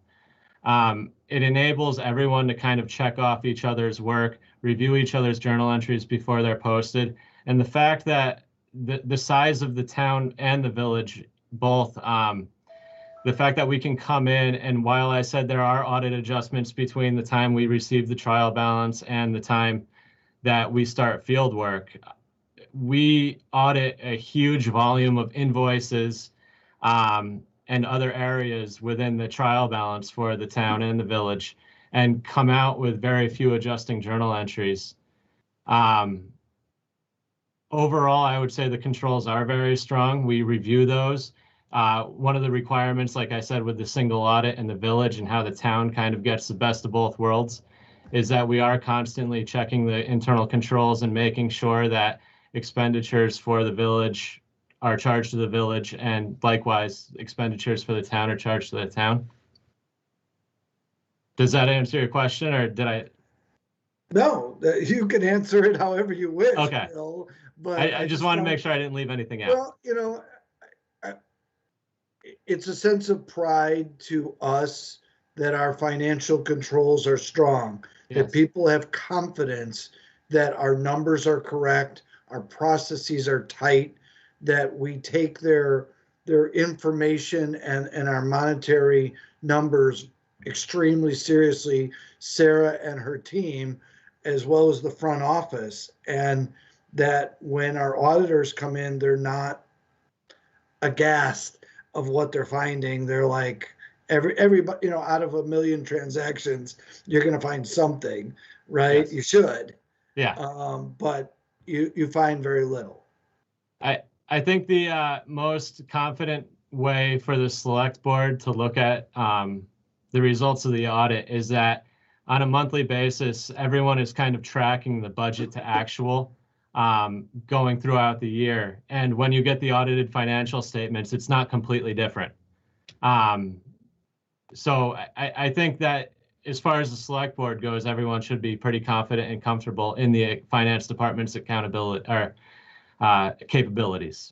it enables everyone to kind of check off each other's work, review each other's journal entries before they're posted. And the fact that the size of the town and the village both, the fact that we can come in, and while I said there are audit adjustments between the time we receive the trial balance and the time that we start field work, we audit a huge volume of invoices and other areas within the trial balance for the town and the village, and come out with very few adjusting journal entries. Overall, I would say the controls are very strong. We review those. One of the requirements, like I said, with the single audit in the village and how the town kind of gets the best of both worlds, is that we are constantly checking the internal controls and making sure that expenditures for the village are charged to the village, and likewise expenditures for the town are charged to the town. Does that answer your question, or did I? No, you can answer it however you wish. Okay. Bill, but I just want to make sure I didn't leave anything out. Well, you know, it's a sense of pride to us that our financial controls are strong, Yes. that people have confidence that our numbers are correct, our processes are tight, that we take their information and our monetary numbers extremely seriously, Sarah and her team, as well as the front office, and that when our auditors come in, they're not aghast of what they're finding. They're like, everybody, you know, out of 1 million transactions, you're going to find something, right? Yes. You should. Yeah. But you find very little. I think the most confident way for the select board to look at the results of the audit is that on a monthly basis, everyone is kind of tracking the budget to actual going throughout the year. And when you get the audited financial statements, it's not completely different. So I think that as far as the select board goes, everyone should be pretty confident and comfortable in the finance department's accountability or capabilities.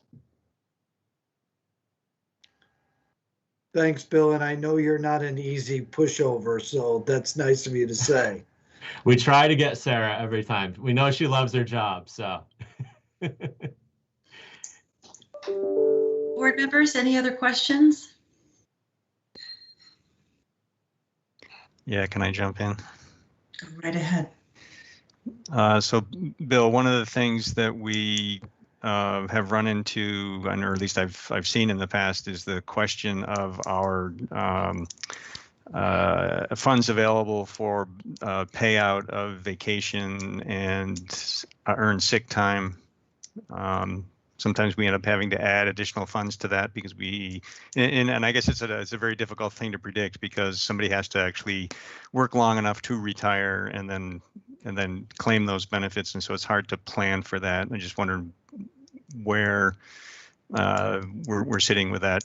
Thanks, Bill. And I know you're not an easy pushover, so that's nice of you to say. We try to get Sarah every time. We know she loves her job, so. Board members, any other questions? Yeah, can I jump in? Go right ahead. So, Bill, one of the things that we have run into, or at least I've seen in the past, is the question of our funds available for payout of vacation and earned sick time. Sometimes we end up having to add additional funds to that because and I guess it's a very difficult thing to predict, because somebody has to actually work long enough to retire and then claim those benefits, and so it's hard to plan for that. I just wondered where we're sitting with that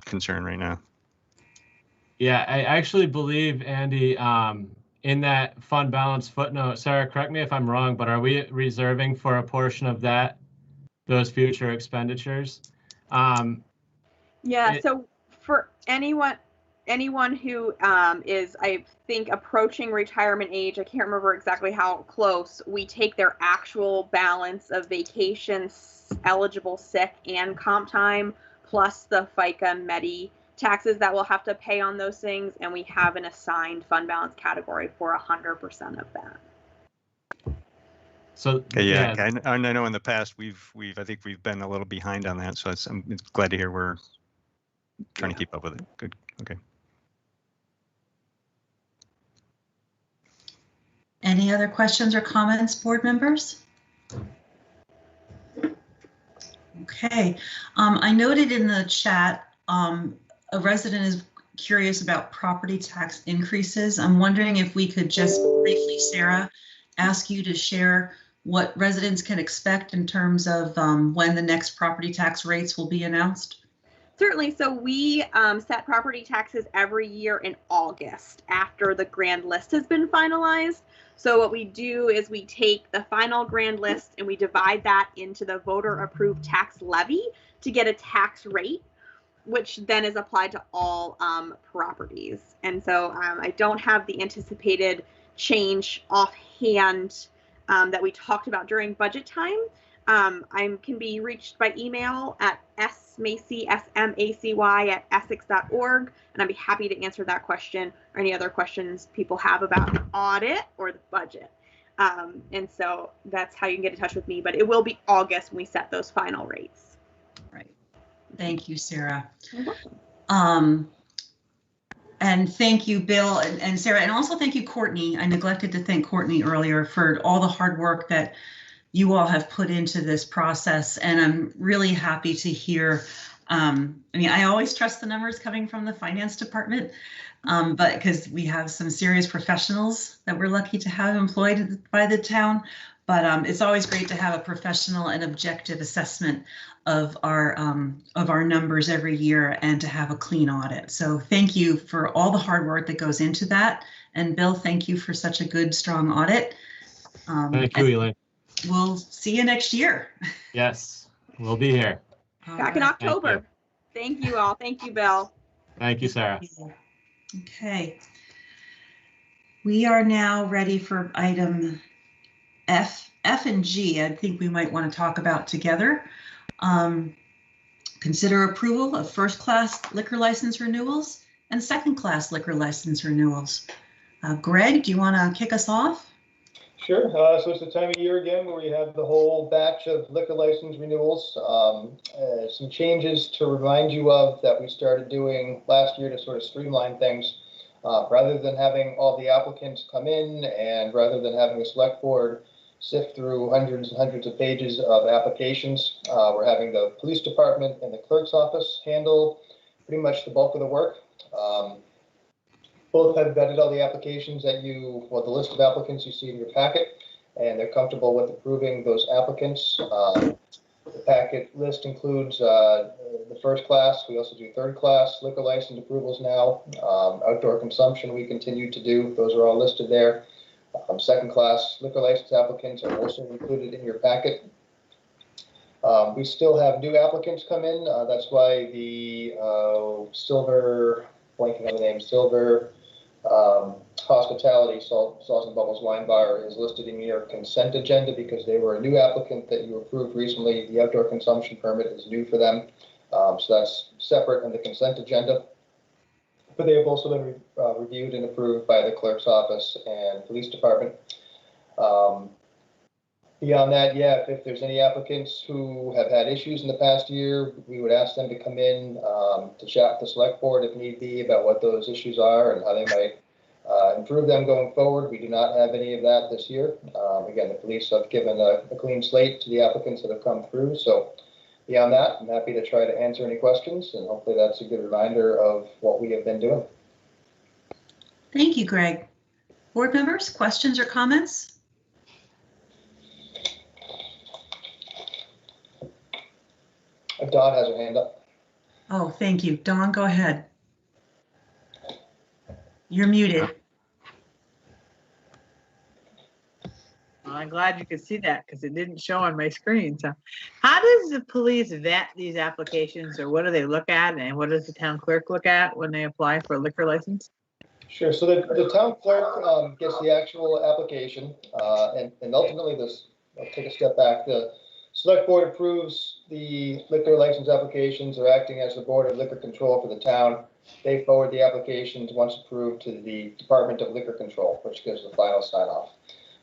concern right now. Yeah, I actually believe, Andy, in that fund balance footnote, Sarah, correct me if I'm wrong, but are we reserving for a portion of that, those future expenditures? Yeah, so for anyone who is, I think, approaching retirement age, I can't remember exactly how close, we take their actual balance of vacations, eligible sick and comp time, plus the FICA Medi taxes that we'll have to pay on those things, and we have an assigned fund balance category for 100% of that. So okay, yeah, I know in the past I think we've been a little behind on that, so I'm glad to hear we're trying to keep up with it. Good. Okay. Any other questions or comments, board members? Okay. I noted in the chat, a resident is curious about property tax increases. I'm wondering if we could just briefly, Sarah, ask you to share what residents can expect in terms of when the next property tax rates will be announced. Certainly. So we set property taxes every year in August after the grand list has been finalized. So what we do is we take the final grand list and we divide that into the voter approved tax levy to get a tax rate, which then is applied to all properties. And so I don't have the anticipated change offhand that we talked about during budget time. I can be reached by email at smacy, S-M-A-C-Y at essex.org, and I'd be happy to answer that question or any other questions people have about the audit or the budget. And so that's how you can get in touch with me, but it will be August when we set those final rates. Right. Thank you, Sarah. And thank you, Bill and Sarah, and also thank you, Courtney. I neglected to thank Courtney earlier for all the hard work that you all have put into this process, and I'm really happy to hear. I mean, I always trust the numbers coming from the finance department, but because we have some serious professionals that we're lucky to have employed by the town. But it's always great to have a professional and objective assessment of our numbers every year and to have a clean audit. So thank you for all the hard work that goes into that. And Bill, thank you for such a good, strong audit. Thank you, Elaine. We'll see you next year. Yes, we'll be here. Back in October. Thank you all. Thank you, Bill. Thank you, Sarah. Okay. We are now ready for item F and G. I think we might want to talk about together. Consider approval of first-class liquor license renewals and second-class liquor license renewals. Greg, do you want to kick us off? Sure. So it's the time of year again where we have the whole batch of liquor license renewals. Some changes to remind you of that we started doing last year to sort of streamline things. Rather than having all the applicants come in and rather than having a select board sift through hundreds and hundreds of pages of applications, we're having the police department and the clerk's office handle pretty much the bulk of the work. Both have vetted all the applications that the list of applicants you see in your packet, and they're comfortable with approving those applicants. The packet list includes the first class. We also do third class liquor license approvals now. Outdoor consumption we continue to do. Those are all listed there. Second class liquor license applicants are also included in your packet. We still have new applicants come in. That's why the Silver Hospitality Sauce and Bubbles Wine Bar is listed in your consent agenda because they were a new applicant that you approved recently. The outdoor consumption permit is new for them. So that's separate in the consent agenda. But they have also been reviewed and approved by the clerk's office and police department. Beyond that, yeah, if there's any applicants who have had issues in the past year, we would ask them to come in to chat with the select board if need be about what those issues are and how they might improve them going forward. We do not have any of that this year. Again, the police have given a clean slate to the applicants that have come through. So beyond that, I'm happy to try to answer any questions, and hopefully that's a good reminder of what we have been doing. Thank you, Greg. Board members, questions or comments? Dawn has her hand up. Oh, thank you. Dawn, go ahead. You're muted. Well, I'm glad you could see that because it didn't show on my screen. So how does the police vet these applications, or what do they look at, and what does the town clerk look at when they apply for a liquor license? Sure. So the town clerk gets the actual application, and ultimately this, I'll take a step back. The select board approves the liquor license applications. They're acting as the board of liquor control for the town. They forward the applications once approved to the Department of Liquor Control, which gives the final sign off.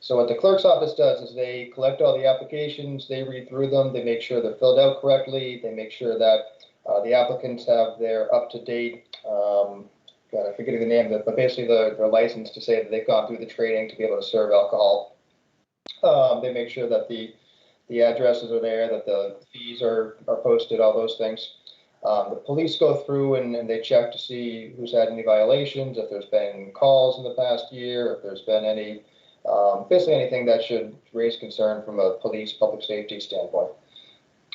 So what the clerk's office does is they collect all the applications, they read through them, they make sure they're filled out correctly, they make sure that the applicants have their up-to-date, God, I'm forgetting the name of it, but basically their license to say that they've gone through the training to be able to serve alcohol. They make sure that the addresses are there, that the fees are posted, all those things. The police go through and they check to see who's had any violations, if there's been calls in the past year, if there's been any basically anything that should raise concern from a police public safety standpoint.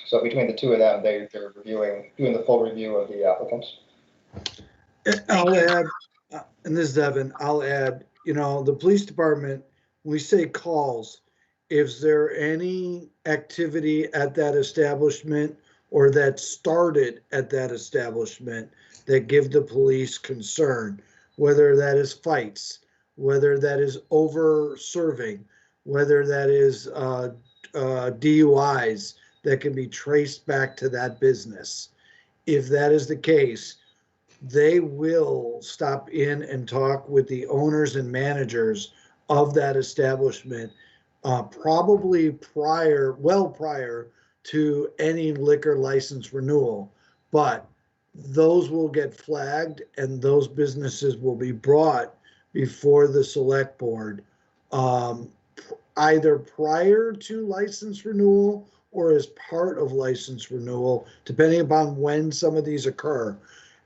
So between the two of them, they're doing the full review of the applicants. I'll add, and this is Evan, I'll add, the police department, when we say calls, is there any activity at that establishment or that started at that establishment that give the police concern, whether that is fights, whether that is over serving, whether that is DUIs that can be traced back to that business. If that is the case, they will stop in and talk with the owners and managers of that establishment, probably well prior to any liquor license renewal. But those will get flagged and those businesses will be brought before the select board, either prior to license renewal or as part of license renewal, depending upon when some of these occur.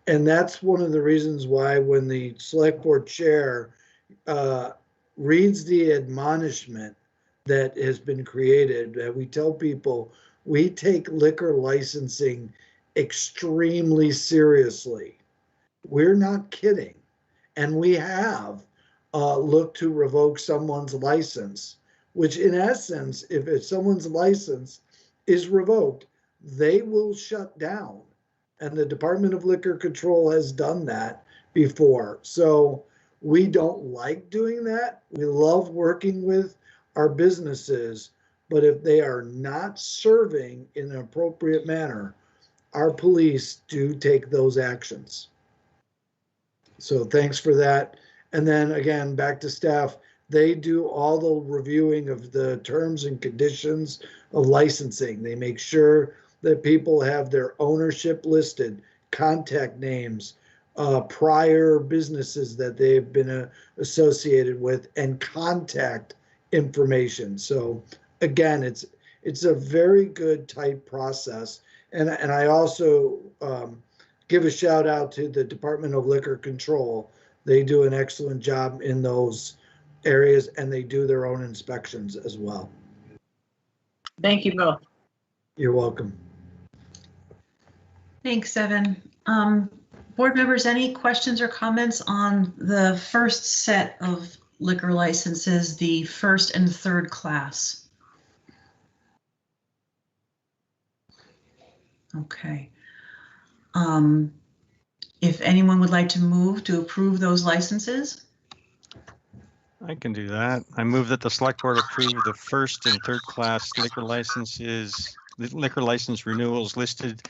And that's one of the reasons why when the select board chair reads the admonishment that has been created, that we tell people we take liquor licensing extremely seriously. We're not kidding. And we have looked to revoke someone's license, which in essence, if someone's license is revoked, they will shut down. And the Department of Liquor Control has done that before. So we don't like doing that. We love working with our businesses, but if they are not serving in an appropriate manner, our police do take those actions. So thanks for that. And then again, back to staff, they do all the reviewing of the terms and conditions of licensing. They make sure that people have their ownership listed, contact names, prior businesses that they've been associated with, and contact information. So again, it's a very good tight process. And I also give a shout out to the Department of Liquor Control. They do an excellent job in those areas and they do their own inspections as well. Thank you both. You're welcome. Thanks, Evan. Board members, any questions or comments on the first set of liquor licenses, the first and third class? Okay. If anyone would like to move to approve those licenses? I can do that. I move that the select board approve the first and third class liquor license renewals listed,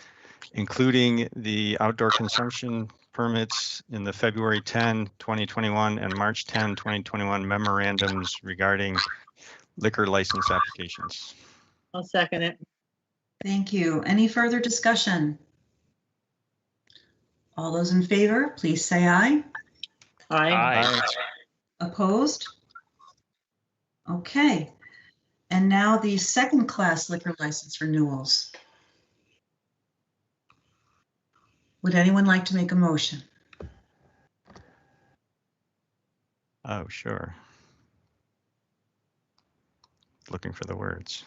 including the outdoor consumption permits in the February 10, 2021 and March 10, 2021 memorandums regarding liquor license applications. I'll second it. Thank you. Any further discussion? All those in favor, please say aye. Aye. Aye. Opposed? Okay. And now the second class liquor license renewals. Would anyone like to make a motion? Oh, sure. Looking for the words.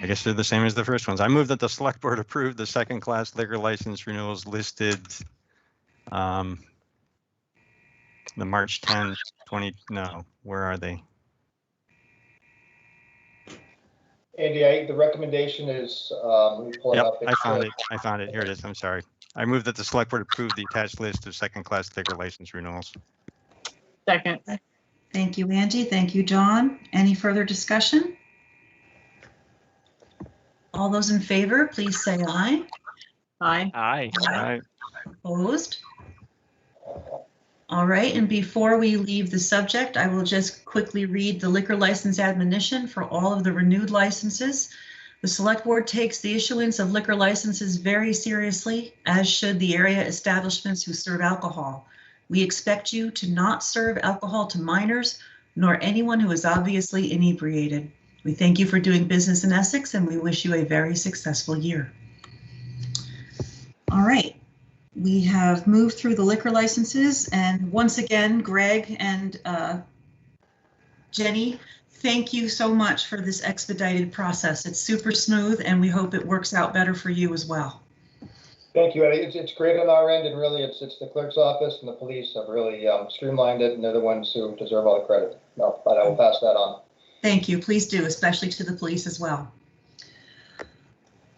I guess they're the same as the first ones. I move that the select board approve the second-class liquor license renewals listed the March 10, 20, no, where are they? Andy, the recommendation is, let me pull it Yep, up. I found it. I found it. Here it is. I'm sorry. I move that the select board approve the attached list of second-class liquor license renewals. Second. Thank you, Angie. Thank you, John. Any further discussion? All those in favor, please say aye. Aye. Aye. Aye. Opposed? All right, and before we leave the subject, I will just quickly read the liquor license admonition for all of the renewed licenses. The select board takes the issuance of liquor licenses very seriously, as should the area establishments who serve alcohol. We expect you to not serve alcohol to minors, nor anyone who is obviously inebriated. We thank you for doing business in Essex, and we wish you a very successful year. All right. We have moved through the liquor licenses, and once again, Greg and Jenny, thank you so much for this expedited process. It's super smooth, and we hope it works out better for you as well. Thank you, Eddie. It's great on our end, and really it's the clerk's office and the police have really streamlined it, and they're the ones who deserve all the credit. No, but I will pass that on. Thank you. Please do, especially to the police as well.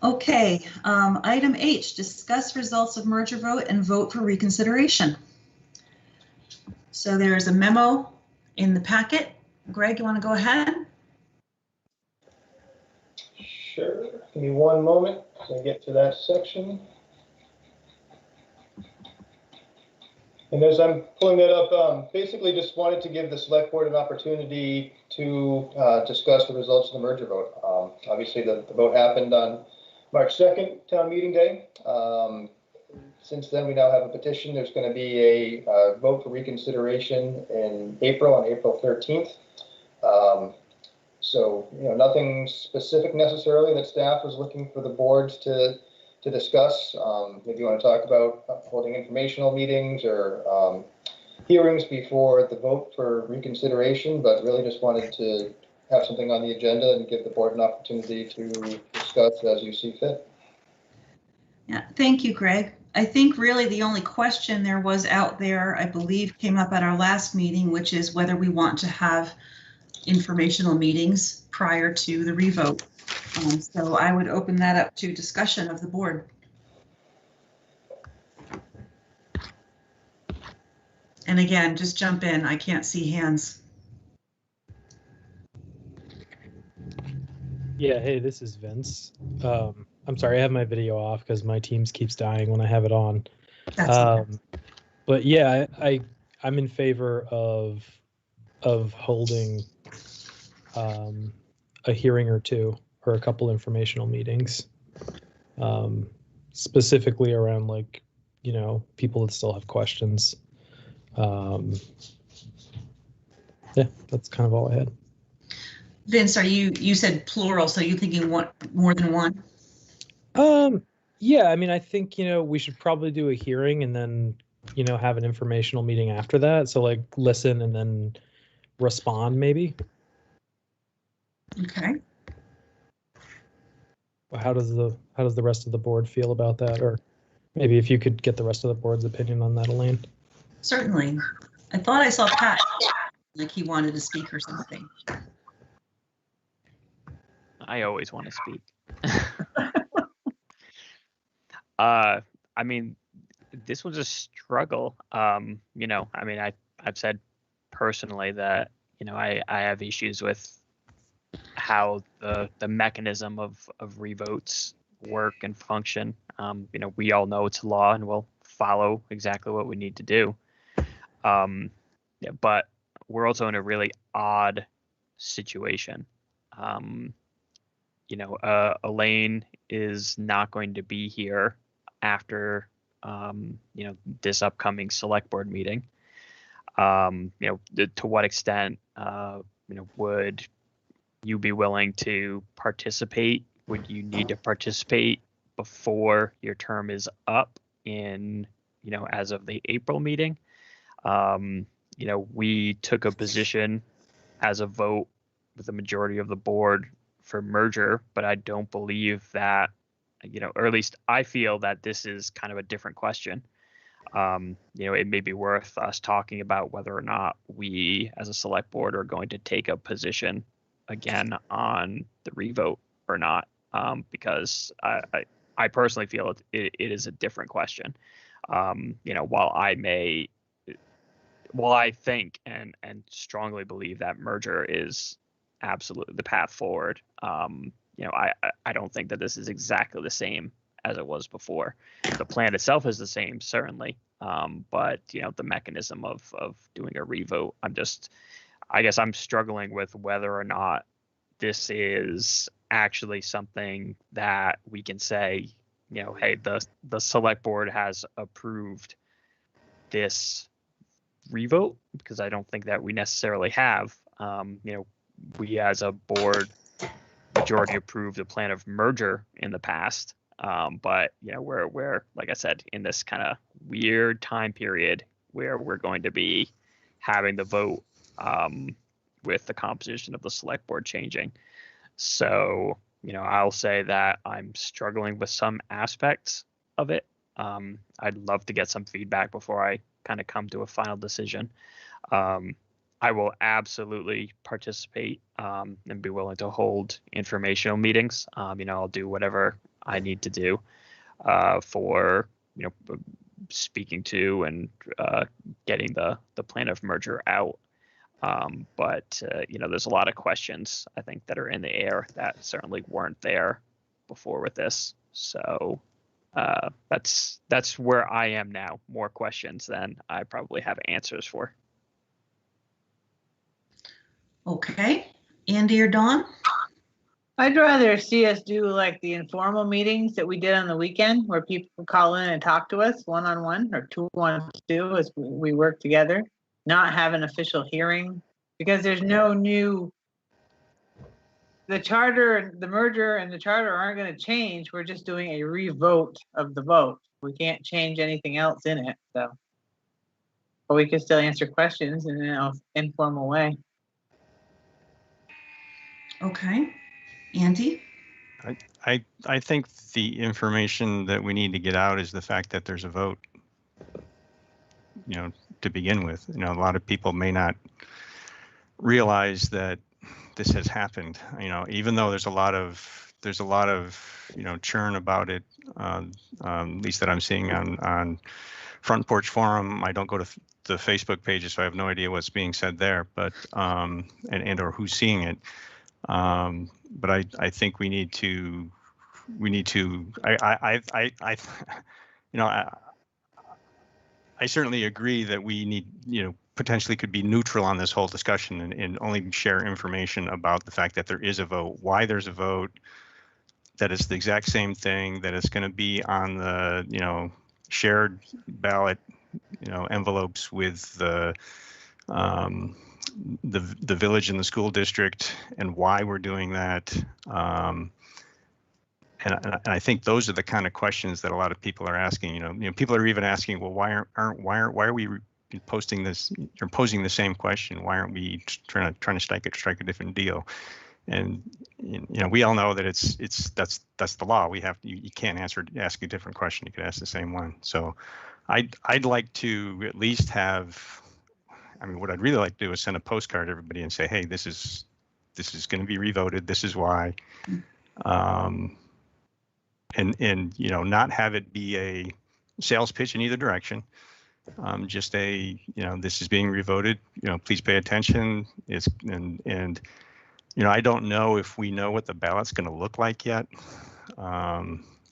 Okay, item H, discuss results of merger vote and vote for reconsideration. So there's a memo in the packet. Greg, you want to go ahead? Sure. Give me one moment to get to that section. And as I'm pulling that up, basically just wanted to give the select board an opportunity to discuss the results of the merger vote. Obviously, the vote happened on March 2nd, town meeting day. Since then, we now have a petition. There's going to be a vote for reconsideration in April, on April 13th. So, nothing specific necessarily that staff was looking for the boards to discuss. If you want to talk about holding informational meetings or hearings before the vote for reconsideration, but really just wanted to have something on the agenda and give the board an opportunity to discuss as you see fit. Yeah, thank you, Greg. I think really the only question there was out there, I believe, came up at our last meeting, which is whether we want to have informational meetings prior to the revote. So I would open that up to discussion of the board. And again, just jump in. I can't see hands. Yeah, hey, this is Vince. I'm sorry, I have my video off because my Teams keeps dying when I have it on. But yeah, I'm in favor of holding a hearing or two or a couple informational meetings, specifically around people that still have questions. Yeah, that's kind of all I had. Vince, you said plural, so you thinking more than one? Yeah, I mean, I think, we should probably do a hearing and then, have an informational meeting after that. So listen and then respond maybe. Okay. How does the rest of the board feel about that? Or maybe if you could get the rest of the board's opinion on that, Elaine. Certainly. I thought I saw Pat like he wanted to speak or something. I always want to speak. I mean, this was a struggle. I've said personally that, I have issues with how the mechanism of revotes work and function. We all know it's law and we'll follow exactly what we need to do. But we're also in a really odd situation. Elaine is not going to be here after, this upcoming select board meeting. To what extent, would you be willing to participate? Would you need to participate before your term is up in, as of the April meeting? We took a position as a vote with the majority of the board for merger, but I don't believe that, or at least I feel that this is kind of a different question. It may be worth us talking about whether or not we as a select board are going to take a position again on the revote or not, because I personally feel it is a different question. While I think and strongly believe that merger is absolutely the path forward, I don't think that this is exactly the same as it was before. The plan itself is the same, certainly, but the mechanism of doing a revote, I guess I'm struggling with whether or not this is actually something that we can say, hey, the select board has approved this revote, because I don't think that we necessarily have. We as a board majority approved the plan of merger in the past, but we're like I said, in this kind of weird time period where we're going to be having the vote with the composition of the select board changing. So I'll say that I'm struggling with some aspects of it. I'd love to get some feedback before I kind of come to a final decision. I will absolutely participate and be willing to hold informational meetings. I'll do whatever I need to do for speaking to and getting the plan of merger out. But there's a lot of questions I think that are in the air that certainly weren't there before with this. So that's where I am now. More questions than I probably have answers for. Okay, Andy or Dawn? I'd rather see us do like the informal meetings that we did on the weekend, where people call in and talk to us one-on-one or 2-on-2 as we work together, not have an official hearing, because there's no new, the charter, the merger and the charter aren't going to change. We're just doing a revote of the vote. We can't change anything else in it. So, but we can still answer questions in an informal way. Okay, Andy? I think the information that we need to get out is the fact that there's a vote, to begin with. A lot of people may not realize that this has happened, even though there's a lot of churn about it, at least that I'm seeing on Front Porch Forum. I don't go to the Facebook pages, so I have no idea what's being said there, but and or who's seeing it. But I think we need to I certainly agree that we need, potentially could be neutral on this whole discussion and only share information about the fact that there is a vote, why there's a vote, that it's the exact same thing, that it's going to be on the, shared ballot, envelopes with the village and the school district, and why we're doing that. And I think those are the kind of questions that a lot of people are asking. People are even asking, well, why are we posting this or posing the same question? Why aren't we trying to strike a different deal? And we all know that that's the law. You can't ask a different question. You could ask the same one. So I'd like to at least have. What I'd really like to do is send a postcard to everybody and say, hey, this is going to be revoted. This is why. And not have it be a sales pitch in either direction. Just this is being revoted. Please pay attention. I don't know if we know what the ballot's going to look like yet.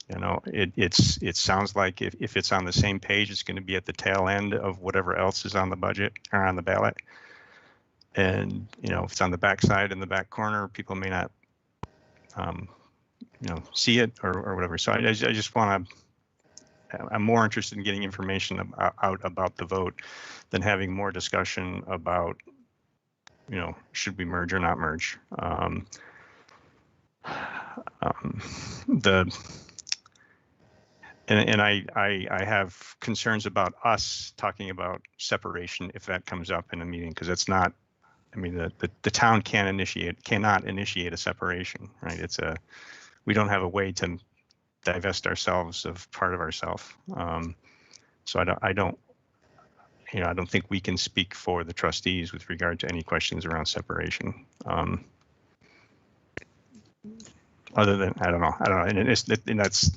It sounds like if it's on the same page, it's going to be at the tail end of whatever else is on the budget or on the ballot. And if it's on the back side in the back corner, people may not see it or whatever. So I just want to. I'm more interested in getting information out about the vote than having more discussion about should we merge or not merge. And I have concerns about us talking about separation if that comes up in a meeting, because it's not I mean, the town cannot initiate a separation, right? We don't have a way to divest ourselves of part of ourselves. So I don't think we can speak for the trustees with regard to any questions around separation. Other than, I don't know, and that's,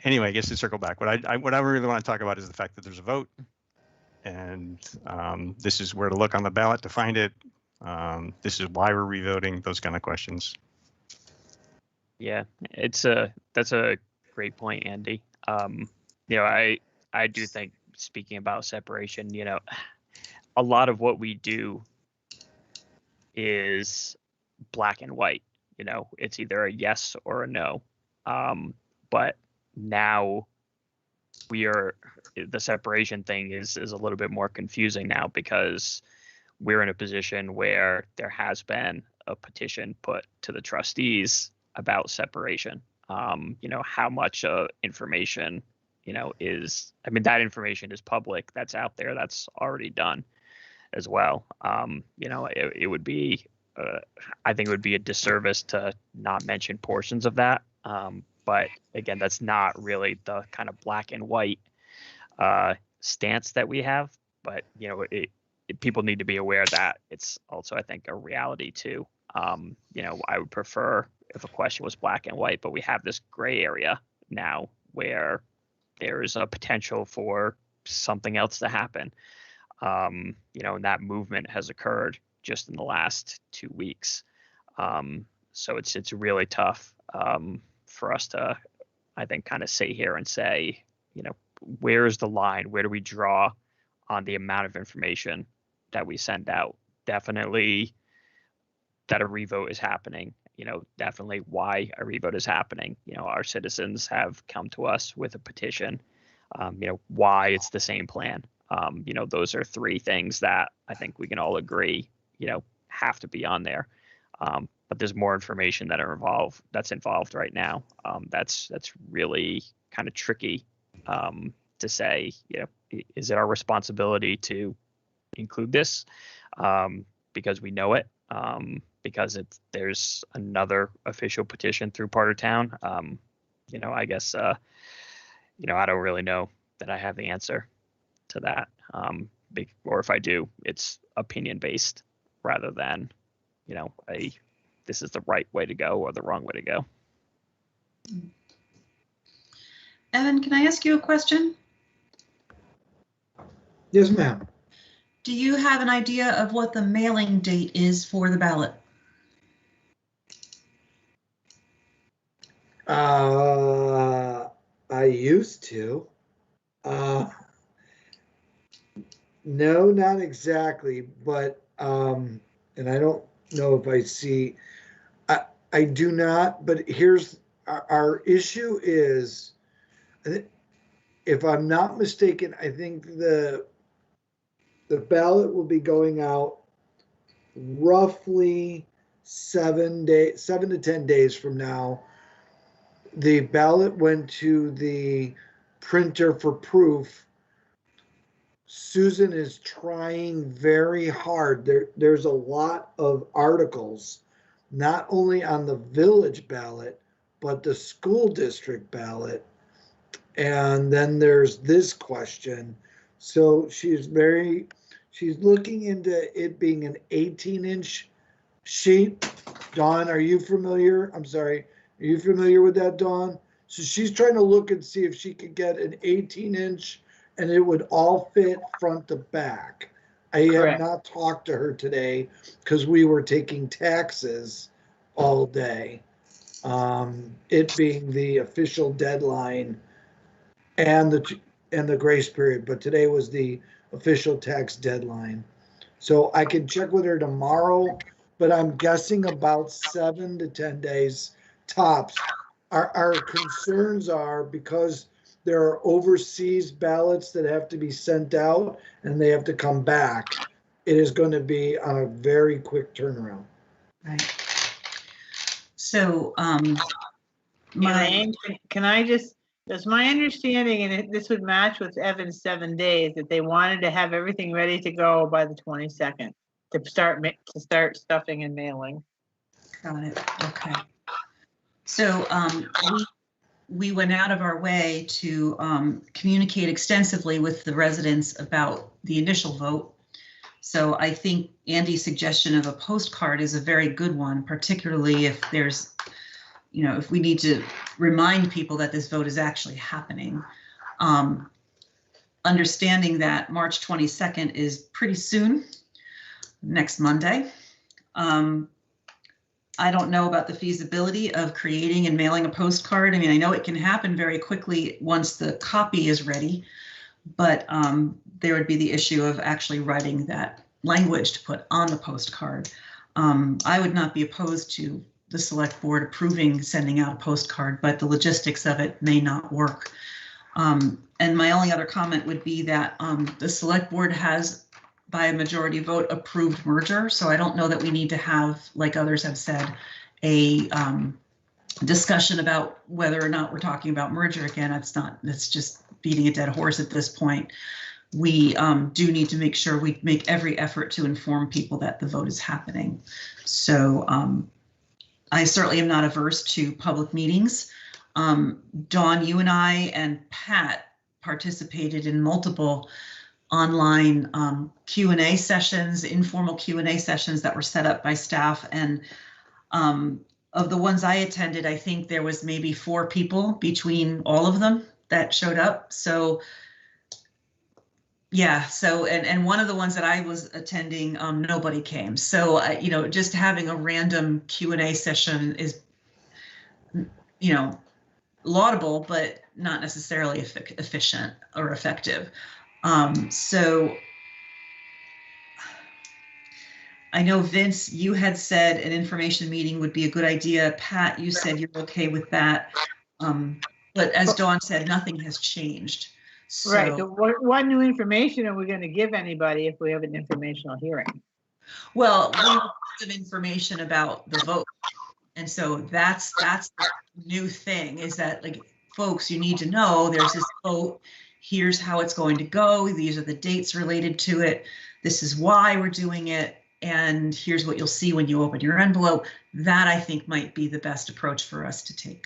anyway, I guess to circle back, what I really want to talk about is the fact that there's a vote, and this is where to look on the ballot to find it. This is why we're revoting, those kind of questions. Yeah, that's a great point, Andy. I do think, speaking about separation, a lot of what we do is black and white. It's either a yes or a no. But now the separation thing is a little bit more confusing now, because we're in a position where there has been a petition put to the trustees about separation. How much information, that information is public, that's out there, that's already done as well. It would be, I think it would be a disservice to not mention portions of that. But again, that's not really the kind of black and white stance that we have. But, people need to be aware that it's also, I think, a reality too. I would prefer if a question was black and white, but we have this gray area now where there's a potential for something else to happen. And that movement has occurred just in the last 2 weeks. So it's really tough for us to, I think, kind of sit here and say, where is the line? Where do we draw on the amount of information that we send out? Definitely that a revote is happening. Definitely why a revote is happening. Our citizens have come to us with a petition. Why it's the same plan. Those are three things that I think we can all agree, have to be on there. But there's more information that's involved right now. That's really kind of tricky to say, is it our responsibility to include this because we know it, because there's another official petition through part of town. I guess, I don't really know that I have the answer to that. Or if I do, it's opinion based rather than, this is the right way to go or the wrong way to go. Evan, can I ask you a question? Yes, ma'am. Do you have an idea of what the mailing date is for the ballot? I used to. No, not exactly, but and I don't know if I see. I do not. But here's our issue is, if I'm not mistaken, I think the ballot will be going out roughly 7 to 10 days from now. The ballot went to the printer for proof. Susan is trying very hard. There's a lot of articles, not only on the village ballot, but the school district ballot. And then there's this question. So she's looking into it being an 18-inch sheet. Dawn, are you familiar? I'm sorry. Are you familiar with that, Dawn? So she's trying to look and see if she could get an 18-inch and it would all fit front to back. I have not talked to her today because we were taking taxes all day. It being the official deadline and the grace period, but today was the official tax deadline. So I can check with her tomorrow, but I'm guessing about 7 to 10 days tops. Our concerns are because there are overseas ballots that have to be sent out and they have to come back. It is going to be on a very quick turnaround. Right. So, Elaine, can I just It's my understanding, and this would match with Evan's 7 days, that they wanted to have everything ready to go by the 22nd to start stuffing and mailing. Got it. Okay. So we went out of our way to communicate extensively with the residents about the initial vote. So I think Andy's suggestion of a postcard is a very good one, particularly if there's, you know, if we need to remind people that this vote is actually happening. Understanding that March 22nd is pretty soon, next Monday. I don't know about the feasibility of creating and mailing a postcard. I mean, I know it can happen very quickly once the copy is ready, but there would be the issue of actually writing that language to put on the postcard. I would not be opposed to the select board approving sending out a postcard, but the logistics of it may not work. And my only other comment would be that the select board has, by a majority vote, approved merger. So I don't know that we need to have, like others have said, a discussion about whether or not we're talking about merger again. It's just beating a dead horse at this point. We do need to make sure we make every effort to inform people that the vote is happening. So I certainly am not averse to public meetings. Dawn, you and I and Pat participated in multiple online Q&A sessions, informal Q&A sessions that were set up by staff. And of the ones I attended, I think there was maybe 4 people between all of them that showed up. So yeah, so and one of the ones that I was attending, nobody came. So you know, just having a random Q&A session is, you know, laudable, but not necessarily efficient or effective. So I know, Vince, you had said an information meeting would be a good idea. Pat, you said you're okay with that. But as Dawn said, nothing has changed. So, Right. So what new information are we going to give anybody if we have an informational hearing? well, we have some information about the vote. And so that's the new thing, is that, like, folks, you need to know there's this vote. Here's how it's going to go. These are the dates related to it. This is why we're doing it. And here's what you'll see when you open your envelope. That, I think, might be the best approach for us to take.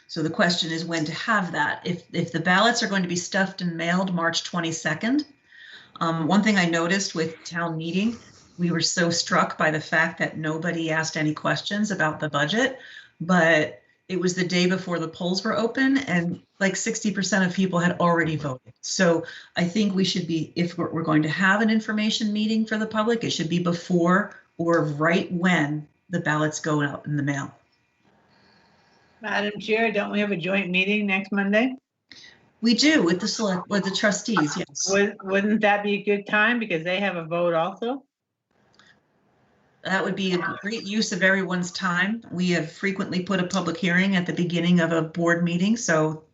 So the question is when to have that. If the ballots are going to be stuffed and mailed March 22nd, one thing I noticed with town meeting, we were so struck by the fact that nobody asked any questions about the budget, but it was the day before the polls were open and like 60% of people had already voted. So I think we should be, if we're going to have an information meeting for the public, it should be before or right when the ballots go out in the mail. Madam Chair, don't we have a joint meeting next Monday? We do, with the trustees, yes. Wouldn't that be a good time because they have a vote also? That would be a great use of everyone's time. We have frequently put a public hearing at the beginning of a board meeting, so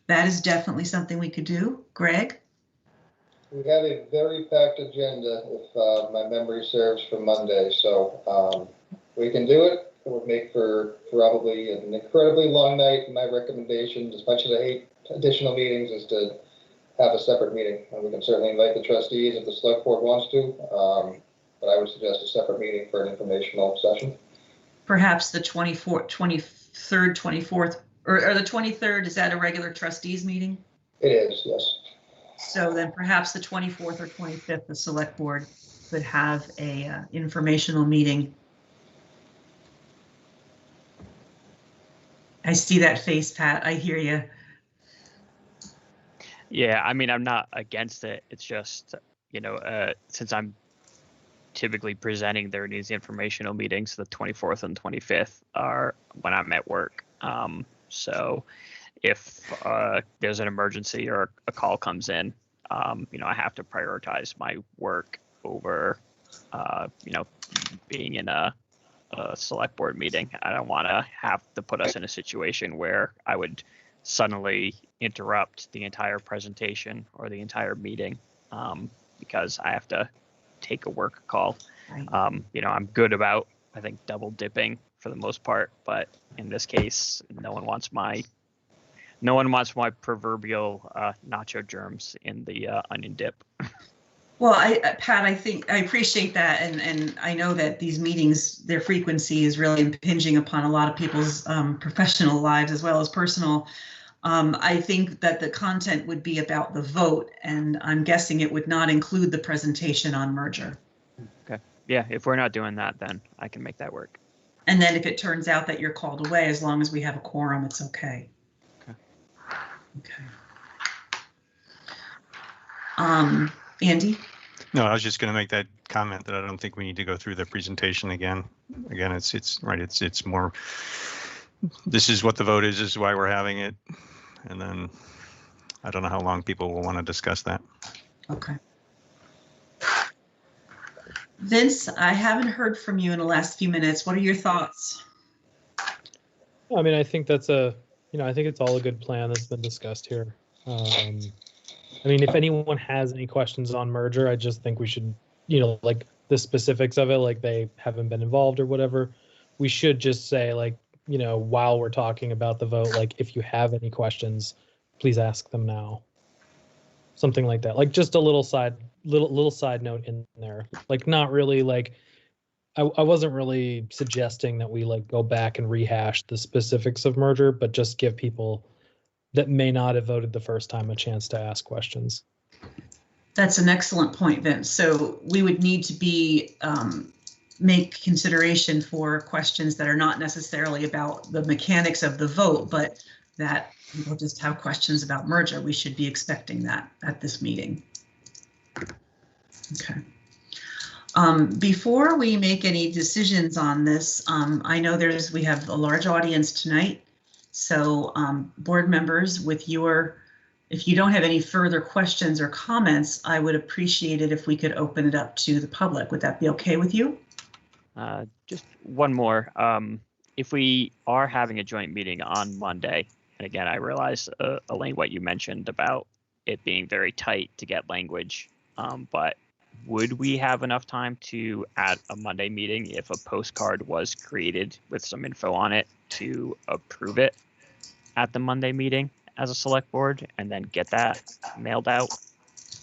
that is definitely something we could do. Greg? We have a very packed agenda, if my memory serves, for Monday, so we can do it. It would make for probably an incredibly long night. My recommendation, as much as I hate additional meetings, is to have a separate meeting. And we can certainly invite the trustees if the select board wants to, but I would suggest a separate meeting for an informational session. Perhaps the 23rd, 24th, or the 23rd, is that a regular trustees meeting? It is, yes. So then perhaps the 24th or 25th, the select board could have a informational meeting. I see that face, Pat. I hear you. Yeah, I mean, I'm not against it. It's just, you know, since I'm typically presenting during these informational meetings, the 24th and 25th are when I'm at work. So if there's an emergency or a call comes in, you know, I have to prioritize my work over, you know, being in a select board meeting. I don't want to have to put us in a situation where I would suddenly interrupt the entire presentation or the entire meeting because I have to take a work call. You know, I'm good about, I think, double dipping for the most part. But in this case, no one wants my proverbial nacho germs in the onion dip. Well, Pat, I think I appreciate that, and I know that these meetings, their frequency is really impinging upon a lot of people's professional lives as well as personal. I think that the content would be about the vote, and I'm guessing it would not include the presentation on merger. Okay. Yeah, if we're not doing that, then I can make that work. And then if it turns out that you're called away, as long as we have a quorum, it's okay. Okay. Okay. Andy? No, I was just going to make that comment that I don't think we need to go through the presentation again. Again, it's right. It's more. This is what the vote is. This is why we're having it, and then I don't know how long people will want to discuss that. Okay. Vince, I haven't heard from you in the last few minutes. What are your thoughts? I mean, I think that's I think it's all a good plan that's been discussed here. I mean, if anyone has any questions on merger, I just think we should, like the specifics of it, like they haven't been involved or whatever. We should just say, like, while we're talking about the vote, like if you have any questions, please ask them now. Something like that, like just a little side note in there. Like not really like I wasn't really suggesting that we like go back and rehash the specifics of merger, but just give people that may not have voted the first time a chance to ask questions. That's an excellent point, Vince. So we would need to be make consideration for questions that are not necessarily about the mechanics of the vote, but that people just have questions about merger. We should be expecting that at this meeting. Okay. Before we make any decisions on this, I know we have a large audience tonight. So board members, if you don't have any further questions or comments, I would appreciate it if we could open it up to the public. Would that be okay with you? Just one more. If we are having a joint meeting on Monday, and again, I realize, Elaine, what you mentioned about it being very tight to get language, but would we have enough time to, at a Monday meeting, if a postcard was created with some info on it, to approve it at the Monday meeting as a select board and then get that mailed out?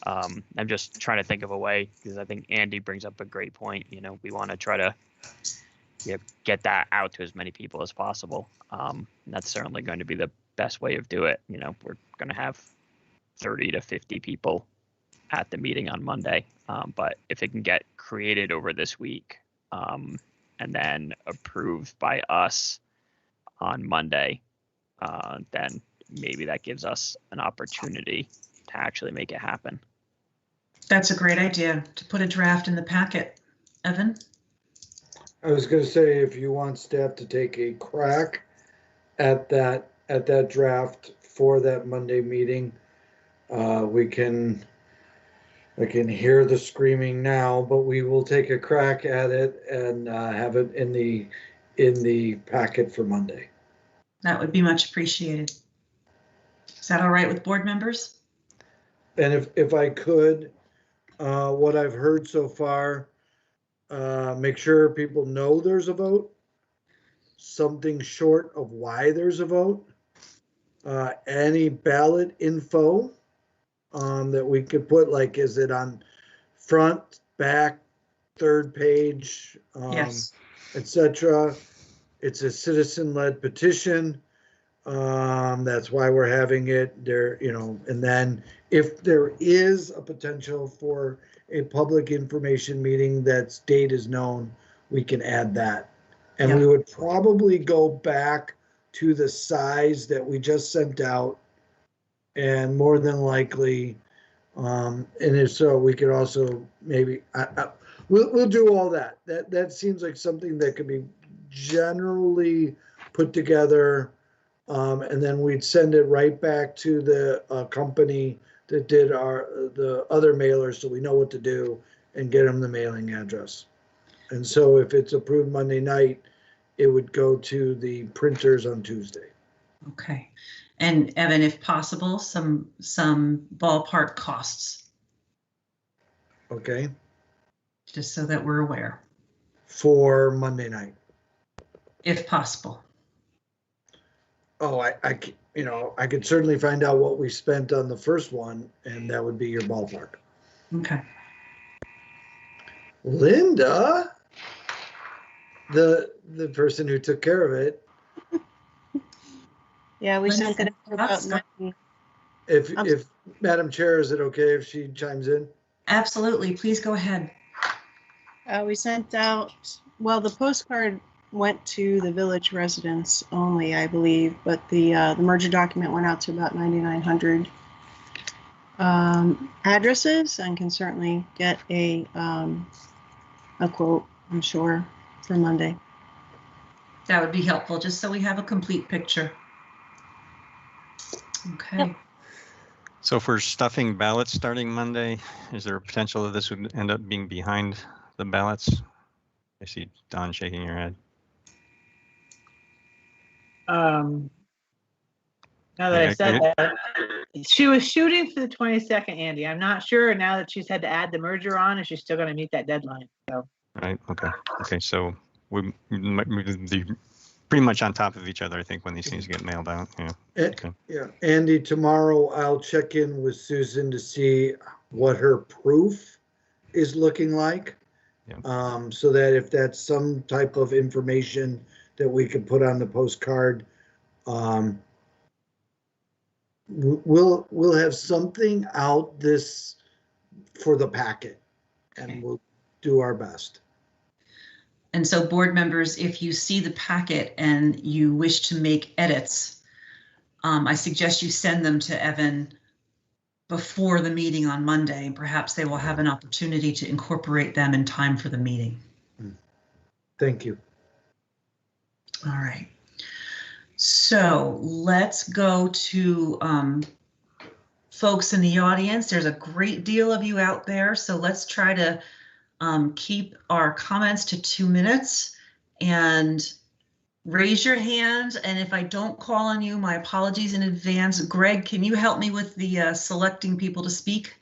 I'm just trying to think of a way, because I think Andy brings up a great point. We want to try to get that out to as many people as possible. That's certainly going to be the best way of do it. We're going to have 30 to 50 people at the meeting on Monday. But if it can get created over this week and then approved by us on Monday, then maybe that gives us an opportunity to actually make it happen. That's a great idea, to put a draft in the packet. Evan? I was going to say, if you want staff to take a crack at that draft for that Monday meeting, I can hear the screaming now, but we will take a crack at it and have it in the packet for Monday. That would be much appreciated. Is that all right with board members? And if I could, what I've heard so far, make sure people know there's a vote, something short of why there's a vote, any ballot info that we could put, like, is it on front, back, third page, yes, etc. It's a citizen-led petition. That's why we're having it there, and then if there is a potential for a public information meeting that's date is known, we can add that. And we would probably go back to the size that we just sent out, and more than likely, and if so, we could also maybe, we'll do all that. That seems like something that could be generally put together, and then we'd send it right back to the company that did the other mailers, so we know what to do and get them the mailing address. And so if it's approved Monday night, it would go to the printers on Tuesday. Okay. And Evan, if possible, some ballpark costs. Okay. Just so that we're aware. For Monday night. if possible. Oh, I could certainly find out what we spent on the first one, and that would be your ballpark. Okay. Linda, the person who took care of it. Yeah, we Linda, sent it out about thoughts? 90. If Madam Chair, is it okay if she chimes in? Absolutely. Please go ahead. We sent out, well, the postcard went to the village residents only, I believe, but the merger document went out to about 9,900 addresses, and can certainly get a quote, I'm sure, for Monday. That would be helpful, just so we have a complete picture. Okay. Yep. So for stuffing ballots starting Monday, is there a potential that this would end up being behind the ballots? I see Dawn shaking her head. Now that I said that, she was shooting for the 22nd, Andy. I'm not sure now that she's had to add the merger on, if she's still going to meet that deadline. So. Right. Okay. So we might be pretty much on top of each other, I think, when these things get mailed out. Yeah. Okay. Yeah, Andy, tomorrow I'll check in with Susan to see what her proof is looking like. Yeah. So that if that's some type of information that we can put on the postcard, we'll have something out this for the packet, and we'll do our best. And so board members, if you see the packet and you wish to make edits, I suggest you send them to Evan before the meeting on Monday, and perhaps they will have an opportunity to incorporate them in time for the meeting. Thank you. All right. So let's go to folks in the audience. There's a great deal of you out there, so let's try to keep our comments to 2 minutes, and raise your hand. And if I don't call on you, my apologies in advance. Greg, can you help me with the selecting people to speak?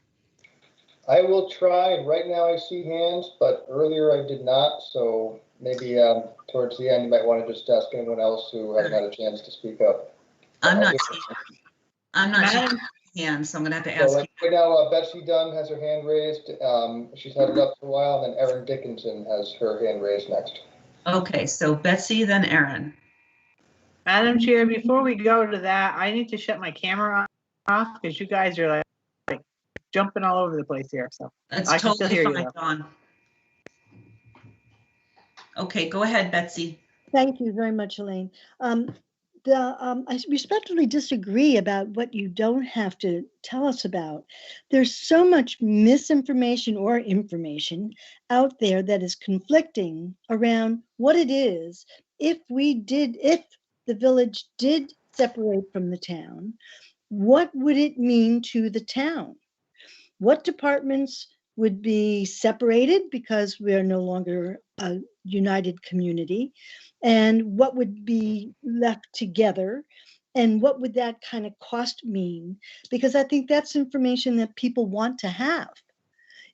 I will try. Right now I see hands, but earlier I did not. So maybe towards the end, you might want to just ask anyone else who hasn't had a chance to speak up. I'm not seeing hands, so I'm going to have to ask. So right now, Betsy Dunn has her hand raised. She's had it up for a while, and then Erin Dickinson has her hand raised next. Okay, so Betsy, then Erin. Madam Chair, before we go to that, I need to shut my camera off because you guys are like jumping all over the place here. So That's I can still totally hear fine, you. Dawn. Okay, go ahead, Betsy. Thank you very much, Elaine. I respectfully disagree about what you don't have to tell us about. There's so much misinformation or information out there that is conflicting around what it is. If the village did separate from the town, what would it mean to the town? What departments would be separated because we are no longer a united community? And what would be left together, and what would that kind of cost mean? Because I think that's information that people want to have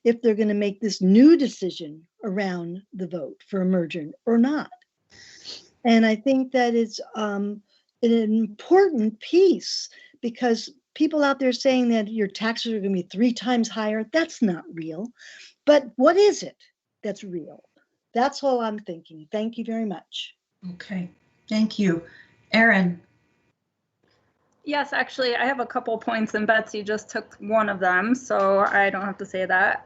if they're going to make this new decision around the vote for a merger or not. And I think that is an important piece, because people out there saying that your taxes are going to be 3 times higher, that's not real. But what is it that's real? That's all I'm thinking. Thank you very much. Okay, thank you. Erin. Yes, actually, I have a couple points, and Betsy just took one of them, so I don't have to say that.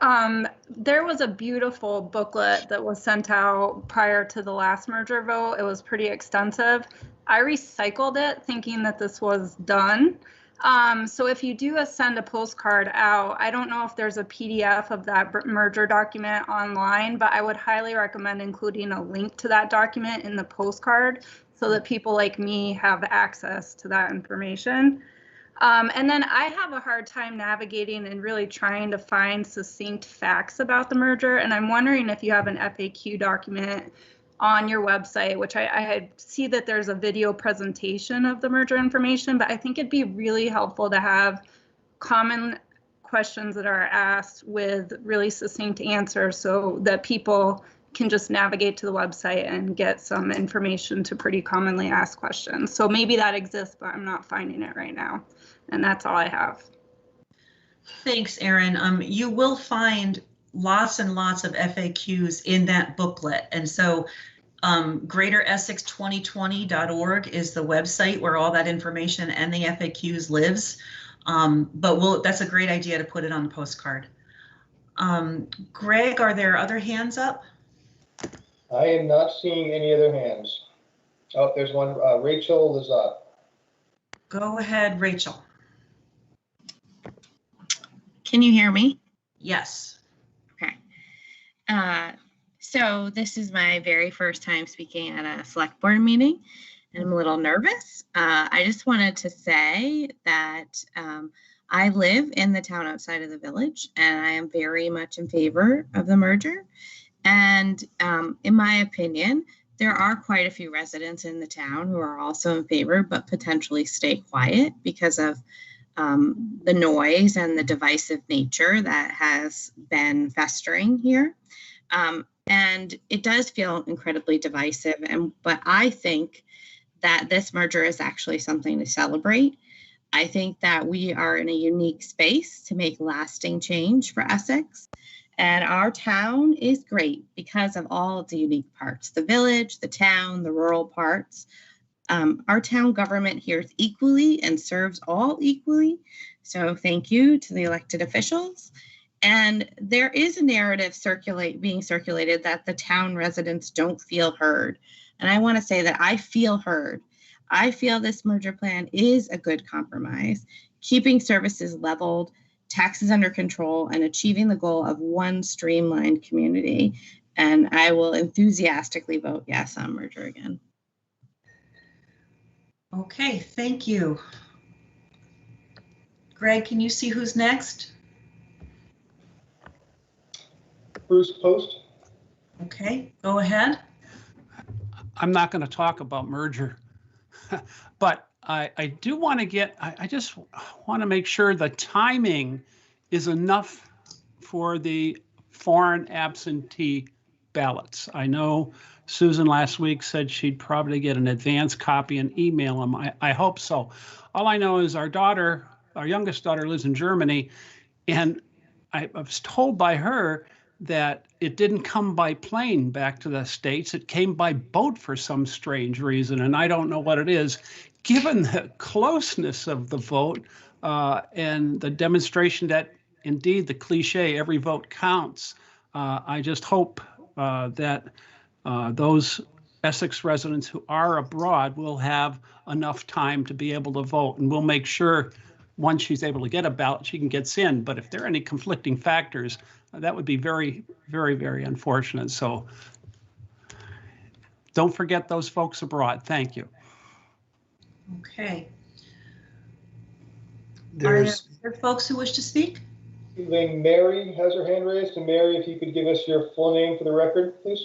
There was a beautiful booklet that was sent out prior to the last merger vote. It was pretty extensive. I recycled it thinking that this was done. So if you do send a postcard out, I don't know if there's a PDF of that merger document online, but I would highly recommend including a link to that document in the postcard so that people like me have access to that information. And then I have a hard time navigating and really trying to find succinct facts about the merger. And I'm wondering if you have an FAQ document on your website, which I see that there's a video presentation of the merger information, but I think it'd be really helpful to have common questions that are asked with really succinct answers so that people can just navigate to the website and get some information to pretty commonly asked questions. So maybe that exists, but I'm not finding it right now. And that's all I have. Thanks, Erin. You will find lots and lots of FAQs in that booklet. And so greateressex2020.org is the website where all that information and the FAQs lives. But that's a great idea to put it on the postcard. Greg, are there other hands up? I am not seeing any other hands. Oh, there's one. Rachel is up. Go ahead, Rachel. Can you hear me? Yes. Okay. So this is my very first time speaking at a select board meeting, and I'm a little nervous. I just wanted to say that I live in the town outside of the village, and I am very much in favor of the merger. And in my opinion, there are quite a few residents in the town who are also in favor, but potentially stay quiet because of the noise and the divisive nature that has been festering here. And it does feel incredibly divisive. But I think that this merger is actually something to celebrate. I think that we are in a unique space to make lasting change for Essex. And our town is great because of all of the unique parts, the village, the town, the rural parts. Our town government hears equally and serves all equally. So thank you to the elected officials. And there is a narrative being circulated that the town residents don't feel heard. And I want to say that I feel heard. I feel this merger plan is a good compromise, keeping services leveled, taxes under control, and achieving the goal of one streamlined community. And I will enthusiastically vote yes on merger again. Okay, thank you. Greg, can you see who's next? Bruce Post. Okay, go ahead. I'm not going to talk about merger, but I do want to I just want to make sure the timing is enough for the foreign absentee ballots. I know Susan last week said she'd probably get an advance copy and email them. I hope so. All I know is our youngest daughter lives in Germany, and I was told by her that it didn't come by plane back to the States. It came by boat for some strange reason, and I don't know what it is. Given the closeness of the vote and the demonstration that indeed the cliche, every vote counts, I just hope that those Essex residents who are abroad will have enough time to be able to vote, and we'll make sure once she's able to get a ballot, she can get in. But if there are any conflicting factors, that would be very, very, very unfortunate. So don't forget those folks abroad. Thank you. Okay. There's Are there folks who wish to speak? Mary has her hand raised. And Mary, if you could give us your full name for the record, please.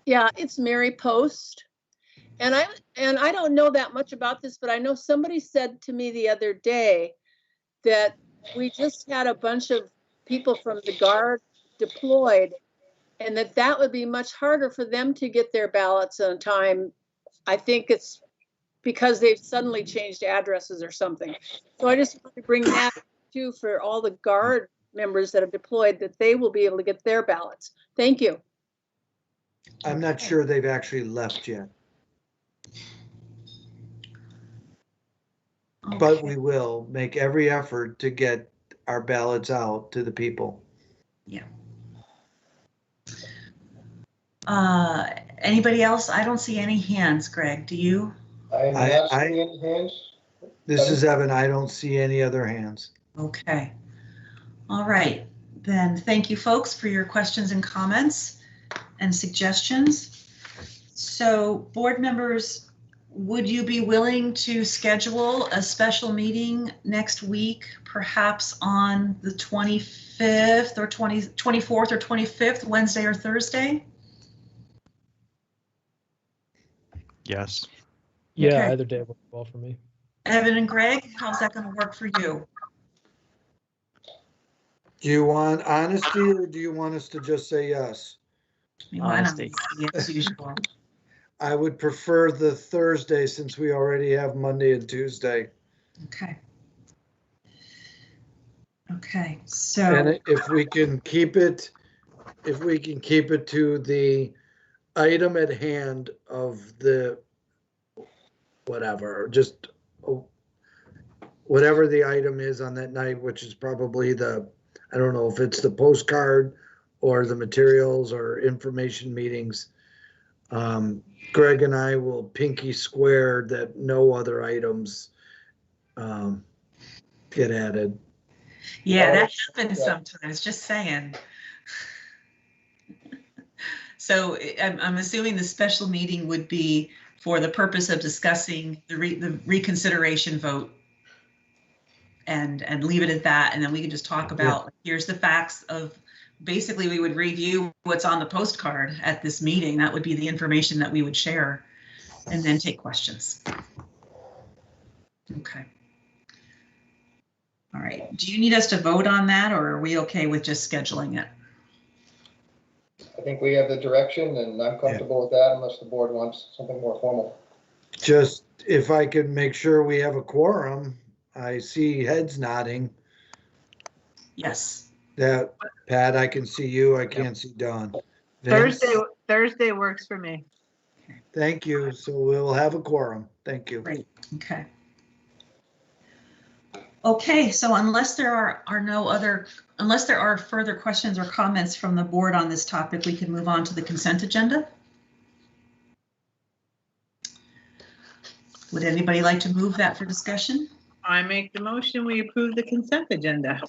Yeah, it's Mary Post. And I don't know that much about this, but I know somebody said to me the other day that we just had a bunch of people from the Guard deployed, and that would be much harder for them to get their ballots on time. I think it's because they've suddenly changed addresses or something. So I just want to bring that too for all the Guard members that have deployed, that they will be able to get their ballots. Thank you. I'm not sure they've actually left yet. Okay. But we will make every effort to get our ballots out to the people. Yeah. Anybody else? I don't see any hands, Greg. Do you? I am not seeing any hands. This is Evan. I don't see any other hands. Okay. All right. Then thank you, folks, for your questions and comments and suggestions. So, board members, would you be willing to schedule a special meeting next week, perhaps on the 25th or 24th or 25th, Wednesday or Thursday? Yes. Yeah, Okay. either day works well for me. Evan and Greg, how's that going to work for you? Do you want honesty or do you want us to just say yes? We went on Honesty. as usual. I would prefer the Thursday since we already have Monday and Tuesday. Okay. Okay, so. And if we can keep it to the item at hand of the whatever, just whatever the item is on that night, which is probably I don't know if it's the postcard or the materials or information meetings. Greg and I will pinky swear that no other items get added. Yeah, that happens sometimes, just saying. So I'm assuming the special meeting would be for the purpose of discussing the reconsideration vote and leave it at that. And then we can just talk about, here's the facts of, basically we would review what's on the postcard at this meeting. That would be the information that we would share and then take questions. Okay. All right, do you need us to vote on that or are we okay with just scheduling it? I think we have the direction and I'm comfortable with that unless the board wants something more formal. Just if I could make sure we have a quorum. I see heads nodding. Yes. That, Pat, I can see you. I can't see Dawn. Vince? Thursday works for me. Thank you. So we'll have a quorum. Thank you. Great. Okay. Okay, so unless there are further questions or comments from the board on this topic, we can move on to the consent agenda. Would anybody like to move that for discussion? I make the motion, we approve the consent agenda.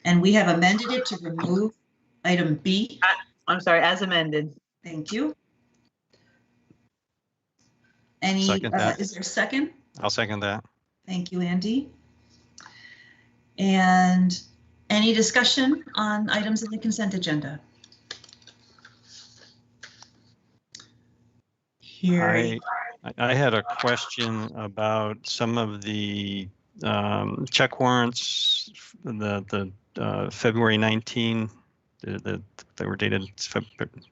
And we have amended it to remove item B. I'm sorry, as amended. Thank you. Any, is there a second? I'll second that. Thank you, Andy. And any discussion on items in the consent agenda? Here. I had a question about some of the check warrants, the February 19, that were dated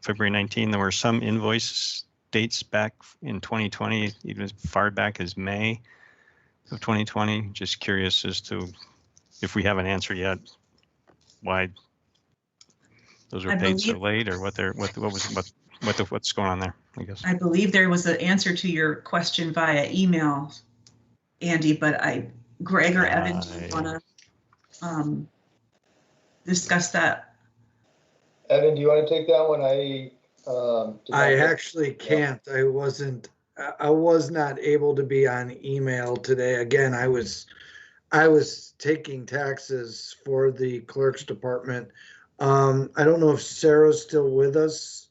February 19. There were some invoice dates back in 2020, even as far back as May of 2020. Just curious as to if we have an answer yet, why those were paid so late, or what's going on there, I guess. I believe there was an answer to your question via email, Andy, but Greg or Evan, do you want to discuss that? Evan, do you want to take that one? I actually can't. I was not able to be on email today. Again, I was taking taxes for the clerk's department. I don't know if Sarah's still with us.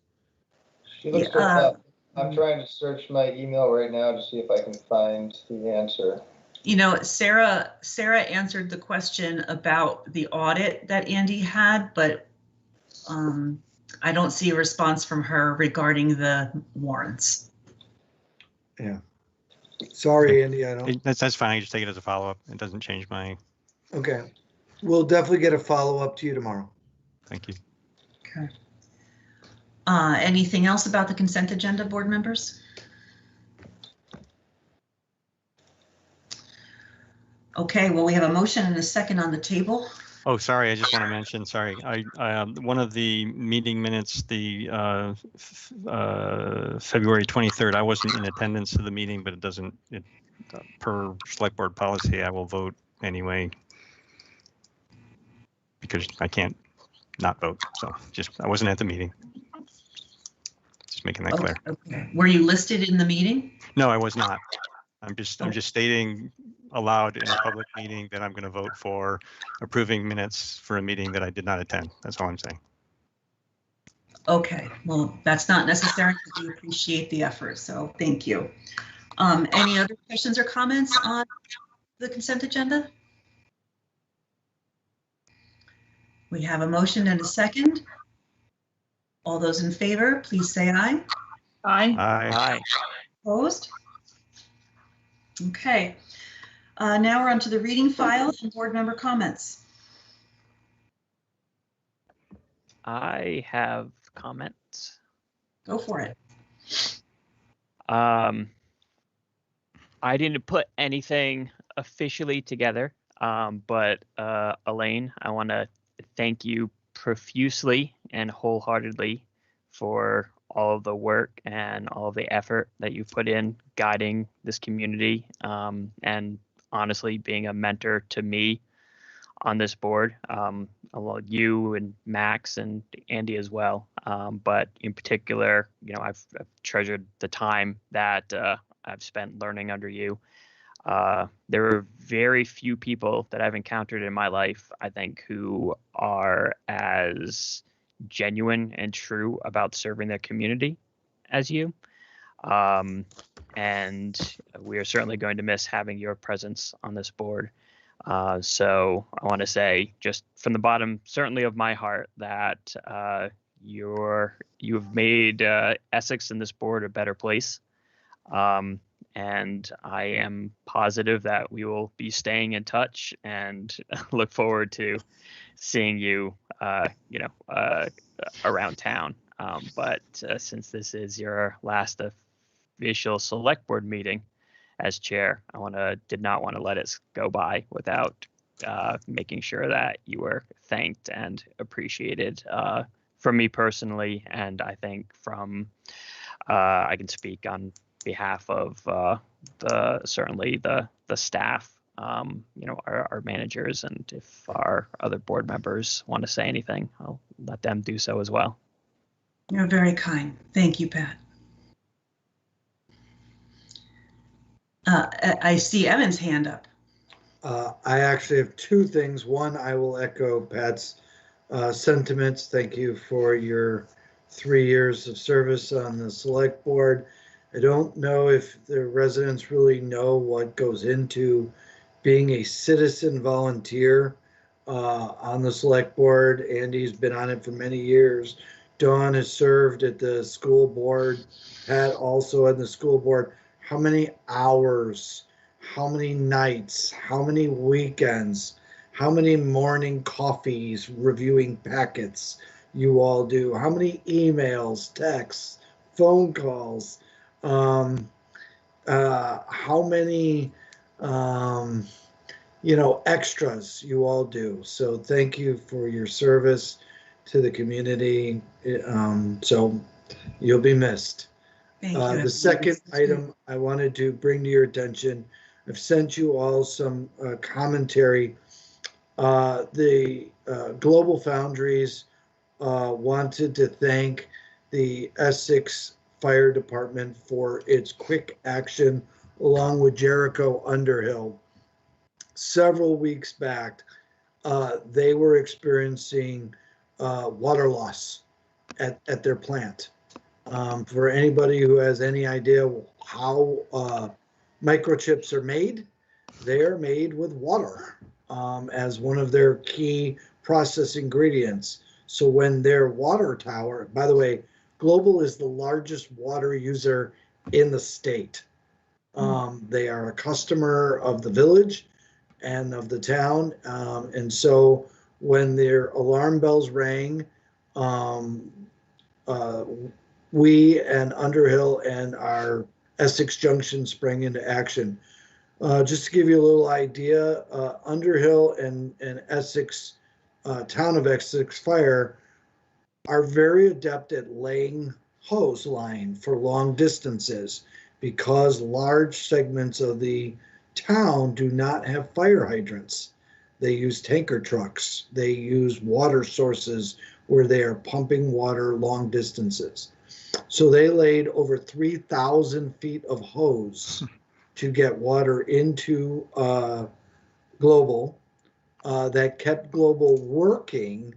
She looks up. I'm trying to search my email right now to see if I can find the answer. You know, Sarah answered the question about the audit that Andy had, but I don't see a response from her regarding the warrants. Yeah. Sorry, Andy, That's fine. I just take it as a follow-up. It doesn't change my. Okay. We'll definitely get a follow-up to you tomorrow. Thank you. Okay. Anything else about the consent agenda, board members? Okay, well, we have a motion and a second on the table. Oh, sorry. I just want to mention, sorry. One of the meeting minutes, the February 23rd, I wasn't in attendance of the meeting, but per select board policy, I will vote anyway because I can't not vote. So I wasn't at the meeting. Just making that clear. Okay. Were you listed in the meeting? No, I was not. I'm just stating aloud in a public meeting that I'm going to vote for approving minutes for a meeting that I did not attend. That's all I'm saying. Okay, well, that's not necessary. We appreciate the effort, so thank you. Any other questions or comments on the consent agenda? We have a motion and a second. All those in favor, please say aye. Aye. Aye. Opposed? Okay. Now we're on to the reading file and board member comments. I have comments. Go for it. I didn't put anything officially together, but Elaine, I want to thank you profusely and wholeheartedly for all of the work and all of the effort that you've put in guiding this community, and honestly being a mentor to me on this board, along you and Max and Andy as well. But in particular, you know, I've treasured the time that I've spent learning under you. There are very few people that I've encountered in my life, I think, who are as genuine and true about serving their community as you. And we are certainly going to miss having your presence on this board. So I want to say, just from the bottom, certainly of my heart, that you've made Essex and this board a better place. And I am positive that we will be staying in touch and look forward to seeing you, around town. But since this is your last official select board meeting as chair, did not want to let it go by without making sure that you were thanked and appreciated from me personally, and I think from I can speak on behalf of certainly the staff, our managers, and if our other board members want to say anything, I'll let them do so as well. You're very kind. Thank you, Pat. I see Evan's hand up. I actually have two things. One, I will echo Pat's sentiments. Thank you for your 3 years of service on the select board. I don't know if the residents really know what goes into being a citizen volunteer on the select board. Andy's been on it for many years. Dawn has served at the school board. Pat also at the school board. How many hours, how many nights, how many weekends, how many morning coffees reviewing packets you all do, how many emails, texts, phone calls, how many, extras you all do. So thank you for your service to the community. So you'll be missed. Thank you. The second item I wanted to bring to your attention, I've sent you all some commentary. The Global Foundries wanted to thank the Essex Fire Department for its quick action along with Jericho Underhill. Several weeks back, they were experiencing water loss at their plant. For anybody who has any idea how microchips are made, they are made with water as one of their key process ingredients. So when their water tower, by the way, Global is the largest water user in the state. They are a customer of the village and of the town. And so when their alarm bells rang, we and Underhill and our Essex Junction sprang into action. Just to give you a little idea, Underhill and Essex, town of Essex Fire are very adept at laying hose line for long distances because large segments of the town do not have fire hydrants. They use tanker trucks. They use water sources where they are pumping water long distances. So they laid over 3,000 feet of hose to get water into Global that kept Global working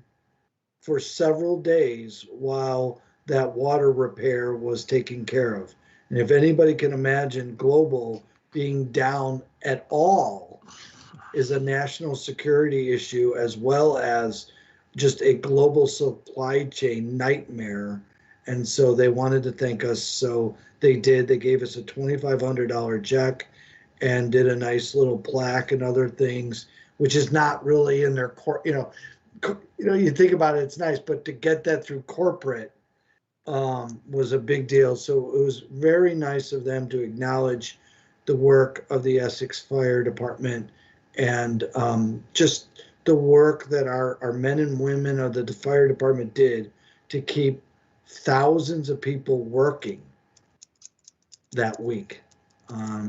for several days while that water repair was taken care of. And if anybody can imagine Global being down at all is a national security issue as well as just a global supply chain nightmare. And so they wanted to thank us. So they did. They gave us a $2,500 check and did a nice little plaque and other things, which is not really in their core. You think about it, it's nice, but to get that through corporate was a big deal. So it was very nice of them to acknowledge the work of the Essex Fire Department and just the work that our men and women of the fire department did to keep thousands of people working that week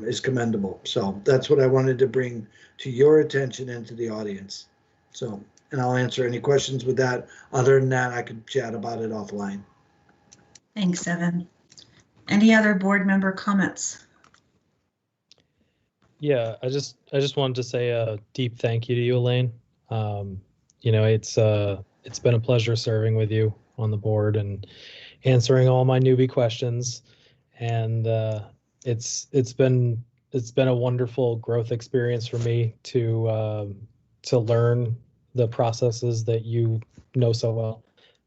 is commendable. So that's what I wanted to bring to your attention and to the audience. So, and I'll answer any questions with that. Other than that, I could chat about it offline. Thanks, Evan. Any other board member comments? Yeah, I just wanted to say a deep thank you to you, Elaine. You know, it's been a pleasure serving with you on the board and answering all my newbie questions. And it's been a wonderful growth experience for me to learn the processes that you know so well.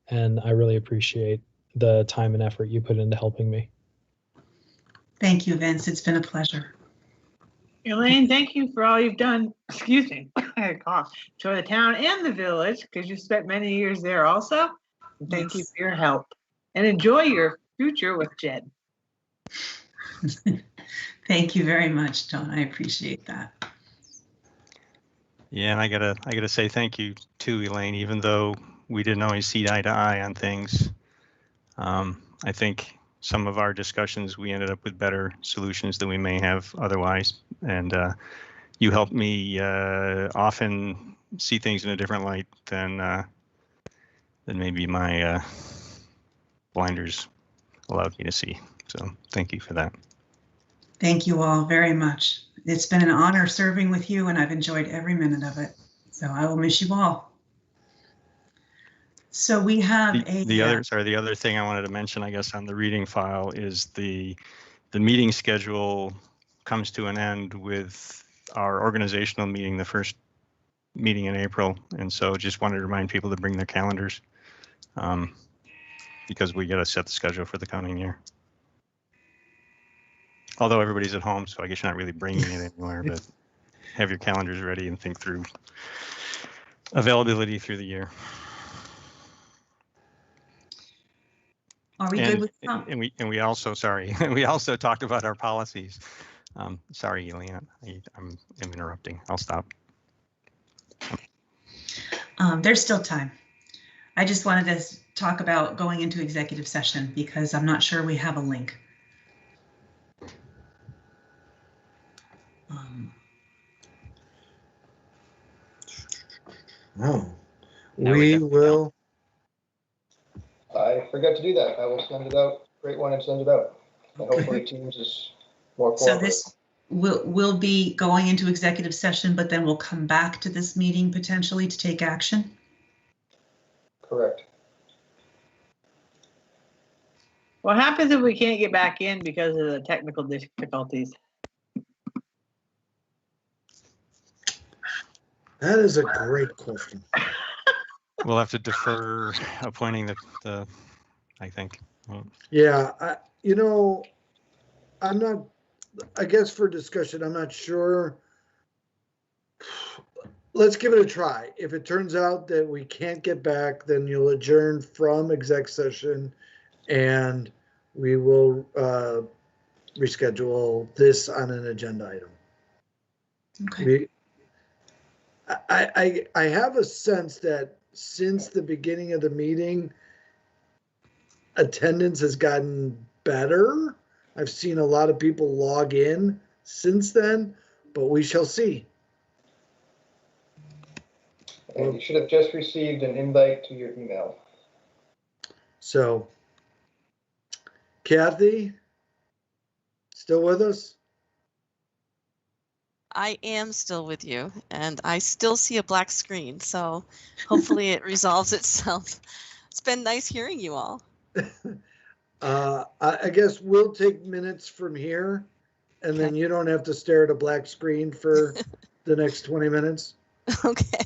And I really appreciate the time and effort you put into helping me. Thank you, Vince. It's been a pleasure. Elaine, thank you for all you've done, excuse me, for the town and the village, because you spent many years there also. And thank you for your help. And enjoy your future with Jed. Thank you very much, John. I appreciate that. Yeah, and I gotta say thank you to Elaine, even though we didn't always see eye to eye on things. I think some of our discussions, we ended up with better solutions than we may have otherwise. And you helped me often see things in a different light than maybe my blinders allowed me to see. So thank you for that. Thank you all very much. It's been an honor serving with you, and I've enjoyed every minute of it. So I will miss you all. So we have the other thing I wanted to mention, I guess, on the reading file is the meeting schedule comes to an end with our organizational meeting, the first meeting in April. And so just wanted to remind people to bring their calendars because we got to set the schedule for the coming year. Although everybody's at home, so I guess you're not really bringing it anywhere, but have your calendars ready and think through availability through the year. Are we good with and we also, sorry, we also talked about our policies. Sorry, Elaine, I'm interrupting. I'll stop. There's still time. I just wanted to talk about going into executive session because I'm not sure we have a link. No, we will. I forgot to do that. I will send it out. Great one and send it out. And hopefully Teams is more cooperative. So this will be going into executive session, but then we'll come back to this meeting potentially to take action? Correct. What happens if we can't get back in because of the technical difficulties? That is a great question. We'll have to defer appointing the I think. Yeah, you know, I'm not, I guess for discussion, I'm not sure. Let's give it a try. If it turns out that we can't get back, then you'll adjourn from exec session and we will reschedule this on an agenda item. Okay. I have a sense that since the beginning of the meeting, attendance has gotten better. I've seen a lot of people log in since then, but we shall see. And you should have just received an invite to your email. So, Kathy, still with us? I am still with you, and I still see a black screen, so hopefully it resolves itself. It's been nice hearing you all. I guess we'll take minutes from here, and then you don't have to stare at a black screen for the next 20 minutes. Okay.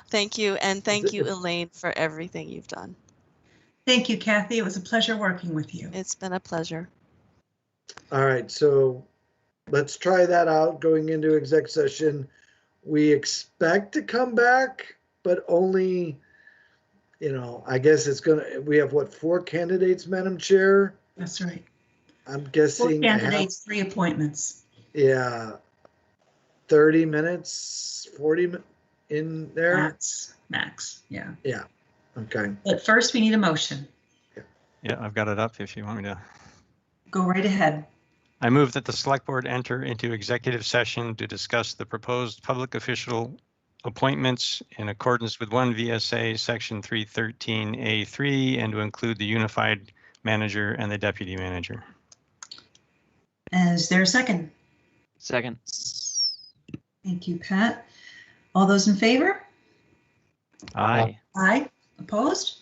Thank you, and thank you, Elaine, for everything you've done. Thank you, Kathy. It was a pleasure working with you. It's been a pleasure. All right, so let's try that out going into exec session. We expect to come back, but only I guess it's we have what, 4 candidates, Madam Chair? That's right. I'm 4 guessing. candidates, 3 appointments. Yeah. 30 minutes, 40 in there? Max, yeah. Yeah, okay. But first, we need a motion. Yeah, I've got it up if you want me to. Go right ahead. I move that the select board enter into executive session to discuss the proposed public official appointments in accordance with 1 VSA section 313A3 and to include the unified manager and the deputy manager. Is there a second? Second. Thank you, Pat. All those in favor? Aye. Aye. Opposed?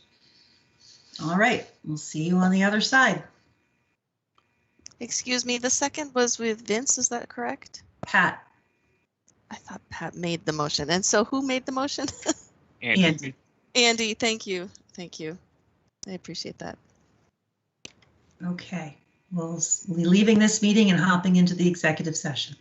All right, we'll see you on the other side. Excuse me, the second was with Vince, is that correct? Pat. I thought Pat made the motion. And so who made the motion? Andy. Andy, thank you. Thank you. I appreciate that. Okay, we'll be leaving this meeting and hopping into the executive session.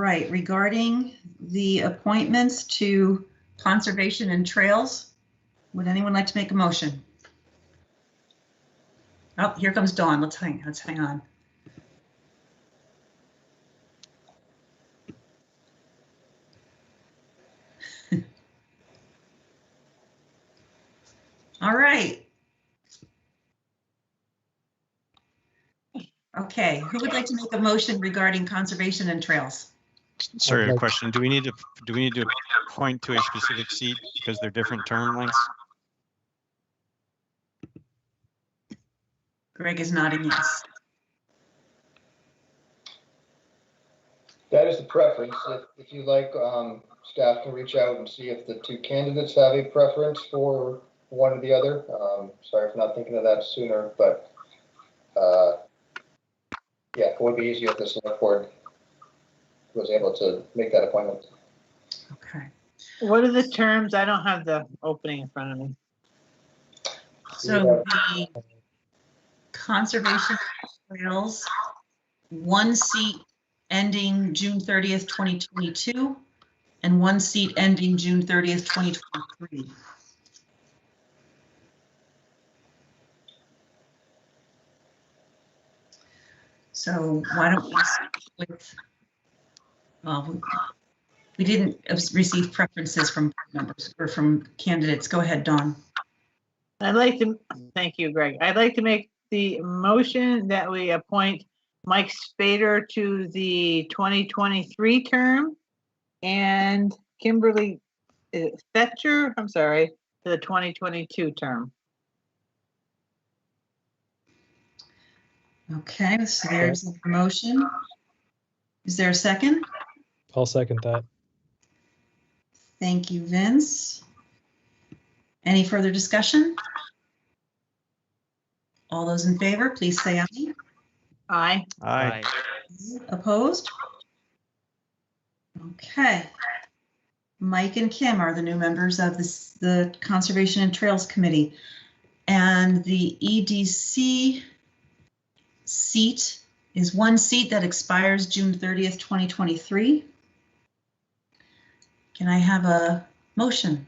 right, regarding the appointments to Conservation and Trails, would anyone like to make a motion? Oh, here comes Dawn. Let's hang on. All right. Okay, who would like to make a motion regarding Conservation and Trails? Sorry, a question. Do we need to point to a specific seat because they're different term lengths? Greg is nodding yes. That is the preference. If you like, staff can reach out and see if the two candidates have a preference for one or the other. Sorry for not thinking of that sooner, but yeah, it would be easier if the select board was able to make that appointment. Okay. What are the terms? I don't have the opening in front of me. So the Conservation Trails, one seat ending June 30th, 2022, and one seat ending June 30th, 2023. So why don't we start with, we didn't receive preferences from members or from candidates. Go ahead, Dawn. I'd like to, thank you, Greg. I'd like to make the motion that we appoint Mike Spaeder to the 2023 term and Kimberly Tetreault, I'm sorry, to the 2022 term. Okay, so there's the motion. Is there a second? I'll second that. Thank you, Vince. Any further discussion? All those in favor, please say aye. Aye. Aye. Opposed? Okay. Mike and Kim are the new members of the Conservation and Trails Committee. And the EDC seat is one seat that expires June 30th, 2023. Can I have a motion?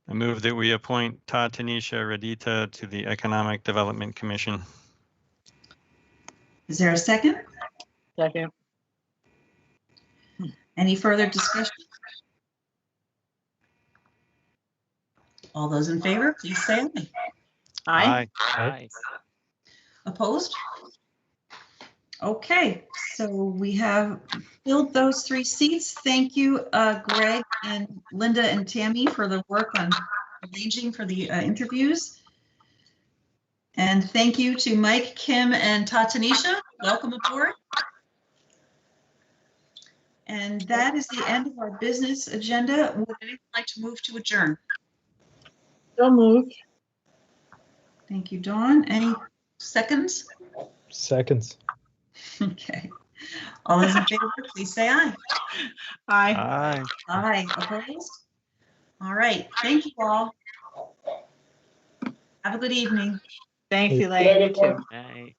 I move that we appoint Tanisha Redditta to the Economic Development Commission. Is there a second? Second. Any further discussion? All those in favor, please say aye. Aye. Aye. Opposed? Okay, so we have filled those 3 seats. Thank you, Greg and Linda and Tammy, for the work on arranging for the interviews. And thank you to Mike, Kim, and Tanisha. Welcome aboard. And that is the end of our business agenda. Would anyone like to move to adjourn? So moved. Thank you, Dawn. Any seconds? Seconds. Okay. All those in favor, please say aye. Aye. Aye. Aye. Opposed? All right. Thank you all. Have a good evening. Thanks, Good Elaine. night, You too. everyone. Aye.